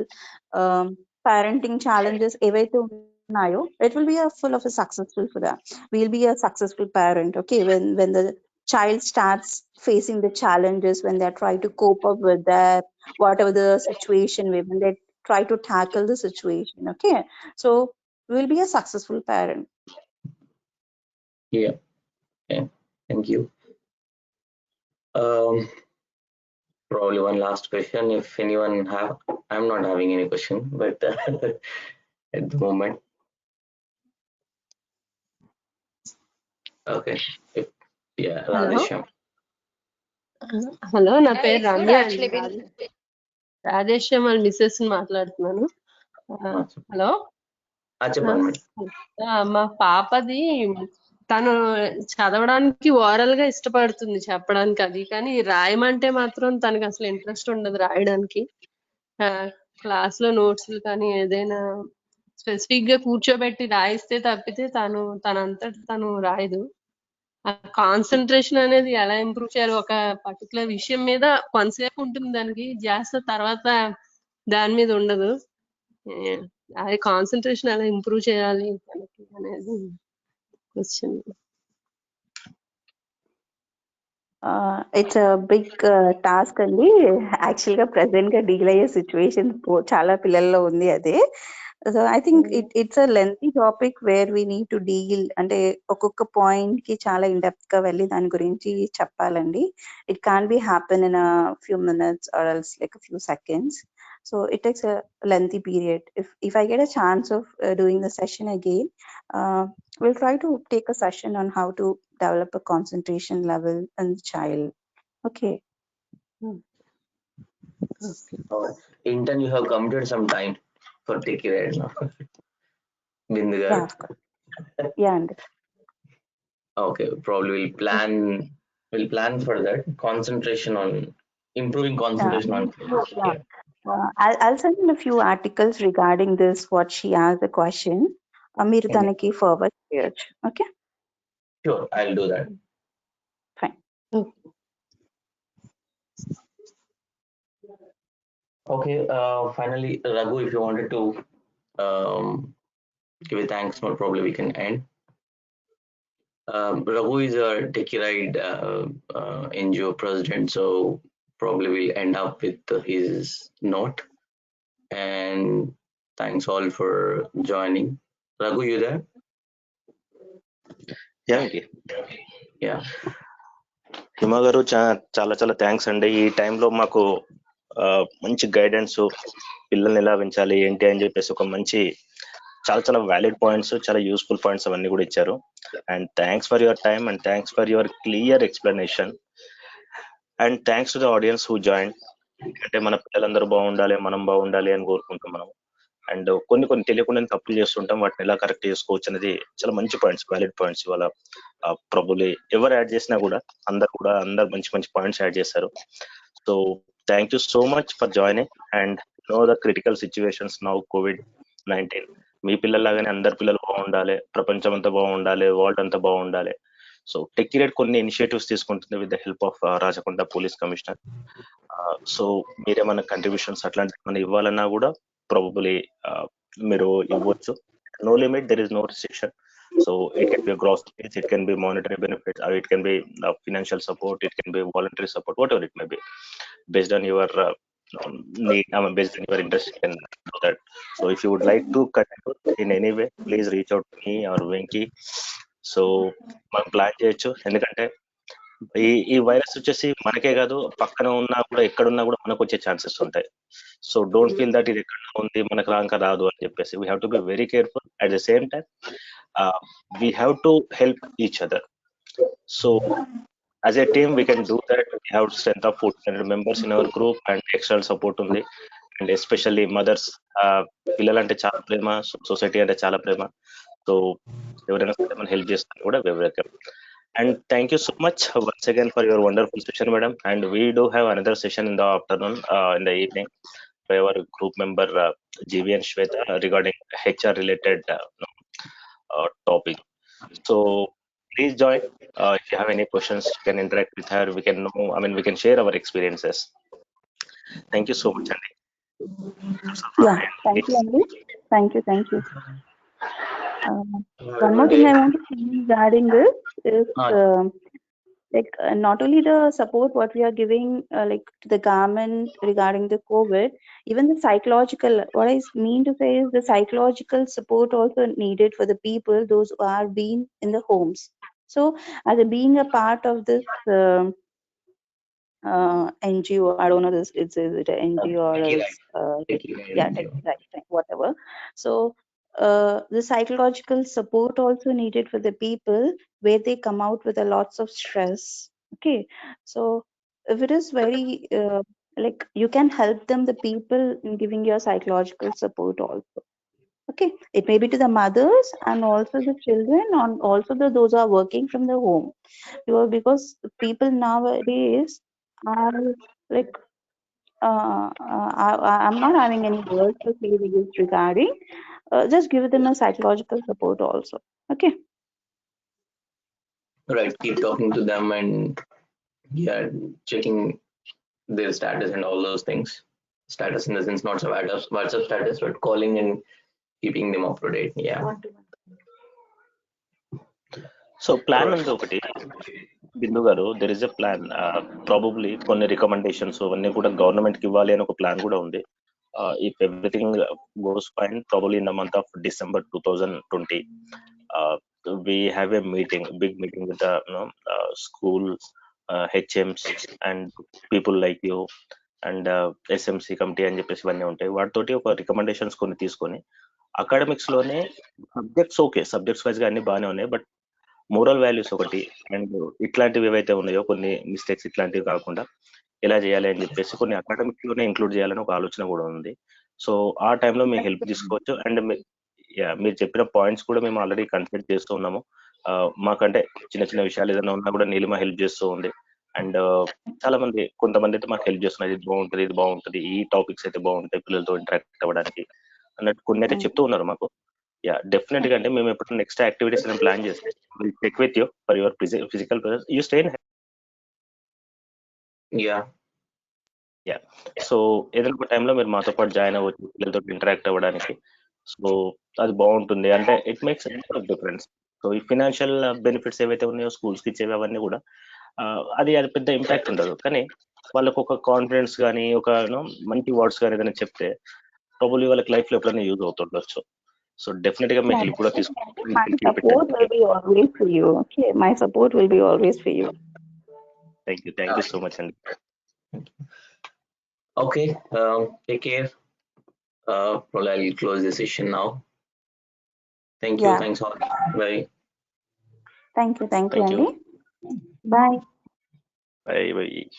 parenting challenges ఏవైతే ఉన్నాయో, it will be a full of a successful for that. We'll be a successful parent, okay, when the child starts facing the challenges, when they try to cope up with that whatever the situation, when they try to tackle the situation, okay, so we'll be a successful parent. Yeah. Thank you. Probably one last question, if anyone have. I'm not having any question, but at the moment. Okay. Yeah, Radhesham. Hello, నా పేరు It's good Ramya actually. అండి. రాధేశ్యామ్ వాళ్ళ missus మాట్లాడుతున్నాను. Hello, చెప్పండి. మా పాపది తను చదవడానికి ఓరల్ గా ఇష్టపడుతుంది, చెప్పడానికి అది, కానీ రాయమంటే మాత్రం తనకు అసలు ఇంట్రెస్ట్ ఉండదు రాయడానికి. క్లాస్ లో నోట్స్ కానీ ఏదైనా స్పెసిఫిక్ గా కూర్చోబెట్టి రాయిస్తే తప్పితే తనంతట తను రాయదు. కాన్సన్ట్రేషన్ అనేది ఎలా ఇంప్రూవ్ చేయాలి, ఒక పర్టికులర్ విషయం మీద కొంతసేపు ఉంటుంది దానికి ధ్యాస, తర్వాత దాని మీద ఉండదు. అది కాన్సన్ట్రేషన్ ఎలా ఇంప్రూవ్ చేయాలి తనకి అనేది క్వశ్చన్. ఇట్స్ బిగ్ టాస్క్ అండి. యాక్చువల్ గా ప్రెసెంట్ గా డీల్ అయ్యే సిచ్యువేషన్ చాలా పిల్లల్లో ఉంది అదే. So I think it's a lengthy topic where we need to deal, అంటే ఒక్కొక్క పాయింట్ కి చాలా ఇన్ డెప్త్ గా వెళ్ళి దాని గురించి చెప్పాలండి. It can be happen in a few minutes or else like few seconds. So it takes a lengthy period. If I get a chance of doing the session again, we'll try to take a session on how to develop a concentration level in the child. Okay. Intern, you have committed some time for TechieRide now. Bindu garu. Yeah, of course. Yeah, and okay, probably we'll plan for that. Concentration on improving concentration on. Yeah. I'll send in a few articles regarding this, what she asked the question. Meer tanaki forward చేయొచ్చు. Okay. Sure, I'll do that. Fine. Okay. Finally, Raghu, if you wanted to give a thanks note, probably we can end. Raghu is a TechieRide NGO president, so probably we'll end up with his note. And thanks all for joining. Raghu, you there? Yeah. Hima గారు, చాలా చాలా thanks అండి. ఈ టైంలో మాకు మంచి guidance, పిల్లల్ని ఎలా పెంచాలి ఏంటి అని చెప్పేసి ఒక మంచి చాలా వ్యాలిడ్ పాయింట్స్, చాలా యూస్ఫుల్ పాయింట్స్ అవన్నీ కూడా ఇచ్చారు. And thanks for your time and thanks for your clear explanation. And thanks to the audience who join. అంటే మన పిల్లలందరూ బాగుండాలి, మనం బాగుండాలి అని కోరుకుంటాం మనం. అండ్ కొన్ని తెలియకుండా తప్పులు చేస్తుంటాం, వాటిని ఎలా కరెక్ట్ చేసుకోవచ్చు అనేది చాలా మంచి పాయింట్స్, వ్యాలిడ్ పాయింట్స్. ఇవాళ ప్రాబబ్లీ ఎవరు యాడ్ చేసినా కూడా అందరు మంచి పాయింట్స్ యాడ్ చేశారు. So thank you so much for joining. And know the critical situations now, COVID-19. మీ పిల్లల్లాగానే అందరు పిల్లలు బాగుండాలి, ప్రపంచం అంతా బాగుండాలి, వరల్డ్ అంతా బాగుండాలి. సో TechieRide కొన్ని ఇనిషియేటివ్స్ తీసుకుంటుంది with the help of Rachakonda police commissioner. So మీరేమన్నా కంట్రిబ్యూషన్స్ అట్లాంటివి మనం ఇవ్వాలన్నా కూడా ప్రాబబ్లీ మీరు ఇవ్వచ్చు. No limit, there is no restriction. So it can be a gross fees, it can be monetary benefits, or it can be financial support, it can be voluntary support, whatever it may be, based on your need, based on your interest, you can do that. So if you would like to contribute in any way, please reach out to me or Venki. So మనం plan చేయొచ్చు. ఎందుకంటే ఈ virus వచ్చేసి మనకే కాదు, పక్కన ఉన్నా కూడా ఎక్కడున్నా కూడా మనకు వచ్చే ఛాన్సెస్ ఉంటాయి. సో డోంట్ ఫీల్ దట్ ఇది ఎక్కడ ఉంది మనకు రాదు అని చెప్పేసి. We have to be very careful. At the same time we have to help each other. So as a team we can do that. We have strength of 400 members in our group and external support ఉంది. And especially mothers, పిల్లలంటే చాలా ప్రేమ, society అంటే చాలా ప్రేమ. So ఎవరైనా సరే మనం help చేస్తాను కూడా welcome. And thank you so much once again for your wonderful session, madam. And we do have another session in the afternoon, in the evening. by our group member GV and Shweta regarding HR related topic. So please join. If you have any questions, you can interact with her. We can know. I mean, we can share our experiences. Thank you so much, Andy. Yeah, thank you, Andy. Thank you, thank you. One more thing I want to say regarding this is not only the support what we are giving like to the government regarding the COVID, even the psychological. What I mean to say is the psychological support also needed for the people those who are being in the homes. So, as a being a part of this. NGO. I don't know this. Is it an NGO or else? Yeah, right, whatever. So the psychological support also needed for the people where they come out with a lots of stress. Okay, so if it is very like you can help them, the people in giving your psychological support also. Okay, it may be to the mothers and also the children and also those who are working from the home, because people nowadays are like I'm not having any words to say this regarding. Just give them a psychological support also. Okay. Right. Keep talking to them and checking their status and all those things. Status in the sense not so WhatsApp status, but calling and keeping them up to date. Yeah. So plan ఉంది ఒకటి బిందు గారు, there is a plan. Probably కొన్ని recommendations అవన్నీ కూడా government కి ఇవ్వాలి అని ఒక ప్లాన్ కూడా ఉంది. If everything goes fine, probably in the month of December 2020 we have a big meeting with the school HMs and people like you and SMC committee అని చెప్పేసి ఇవన్నీ ఉంటాయి. వాటితోటి ఒక రికమెండేషన్స్ కొన్ని తీసుకొని అకాడమిక్స్ లోనే సబ్జెక్ట్స్ వైజ్ గా అన్ని బాగానే ఉన్నాయి, బట్ మోరల్ వాల్యూస్ ఒకటి అండ్ ఇట్లాంటివి ఏవైతే ఉన్నాయో కొన్ని మిస్టేక్స్ ఇట్లాంటివి కాకుండా ఎలా చేయాలి అని చెప్పేసి కొన్ని అకాడమిక్ లోనే ఇంక్లూడ్ చేయాలని ఒక ఆలోచన కూడా ఉంది. సో ఆ టైంలో మీ హెల్ప్ తీసుకోవచ్చు. అండ్ మీరు చెప్పిన పాయింట్స్ కూడా మేము ఆల్రెడీ కన్సిడర్ చేస్తూ ఉన్నాము. మాకంటే చిన్న చిన్న విషయాలు ఏదైనా ఉన్నా కూడా నీలిమ హెల్ప్ చేస్తూ ఉంది. అండ్ చాలా మంది కొంతమంది అయితే మాకు హెల్ప్ చేస్తున్నారు, ఇది బాగుంటుంది, ఈ టాపిక్స్ అయితే బాగుంటాయి పిల్లలతో ఇంటరాక్ట్ అవ్వడానికి అన్నట్టు కొన్ని అయితే చెప్తూ ఉన్నారు మాకు. యా, డెఫినెట్ గా అంటే మేము ఎప్పుడు నెక్స్ట్ యాక్టివిటీస్ అని ప్లాన్ చేస్తే check with you for your physical presence. You stay in. Yeah, so ఏదైనా ఒక టైంలో మీరు మాతో పాటు జాయిన్ అవ్వచ్చు పిల్లలతో ఇంటరాక్ట్ అవ్వడానికి. సో అది బాగుంటుంది, అంటే ఇట్ మేక్స్ డిఫరెన్స్. సో ఈ ఫినాన్షియల్ బెనిఫిట్స్ ఏవైతే ఉన్నాయో స్కూల్స్ కి ఇచ్చేవి అవన్నీ కూడా అది పెద్ద ఇంపాక్ట్ ఉండదు, కానీ వాళ్ళకు ఒక కాన్ఫిడెన్స్ కానీ ఒక మంచి వర్డ్స్ కానీ ఏదైనా చెప్తే ప్రాబబ్లీ వాళ్ళకి లైఫ్ లో ఎప్పుడైనా యూజ్ అవుతుండొచ్చు. సో డెఫినెట్ గా మీ హెల్ప్ కూడా తీసుకుంటాం. My support will be always for you. Okay, my support will be always for you. Thank you so much, Andy. Okay, take care. Well, I'll close the session now. Thank you. Thanks all. Bye. Thank you, Andy. Bye. Bye.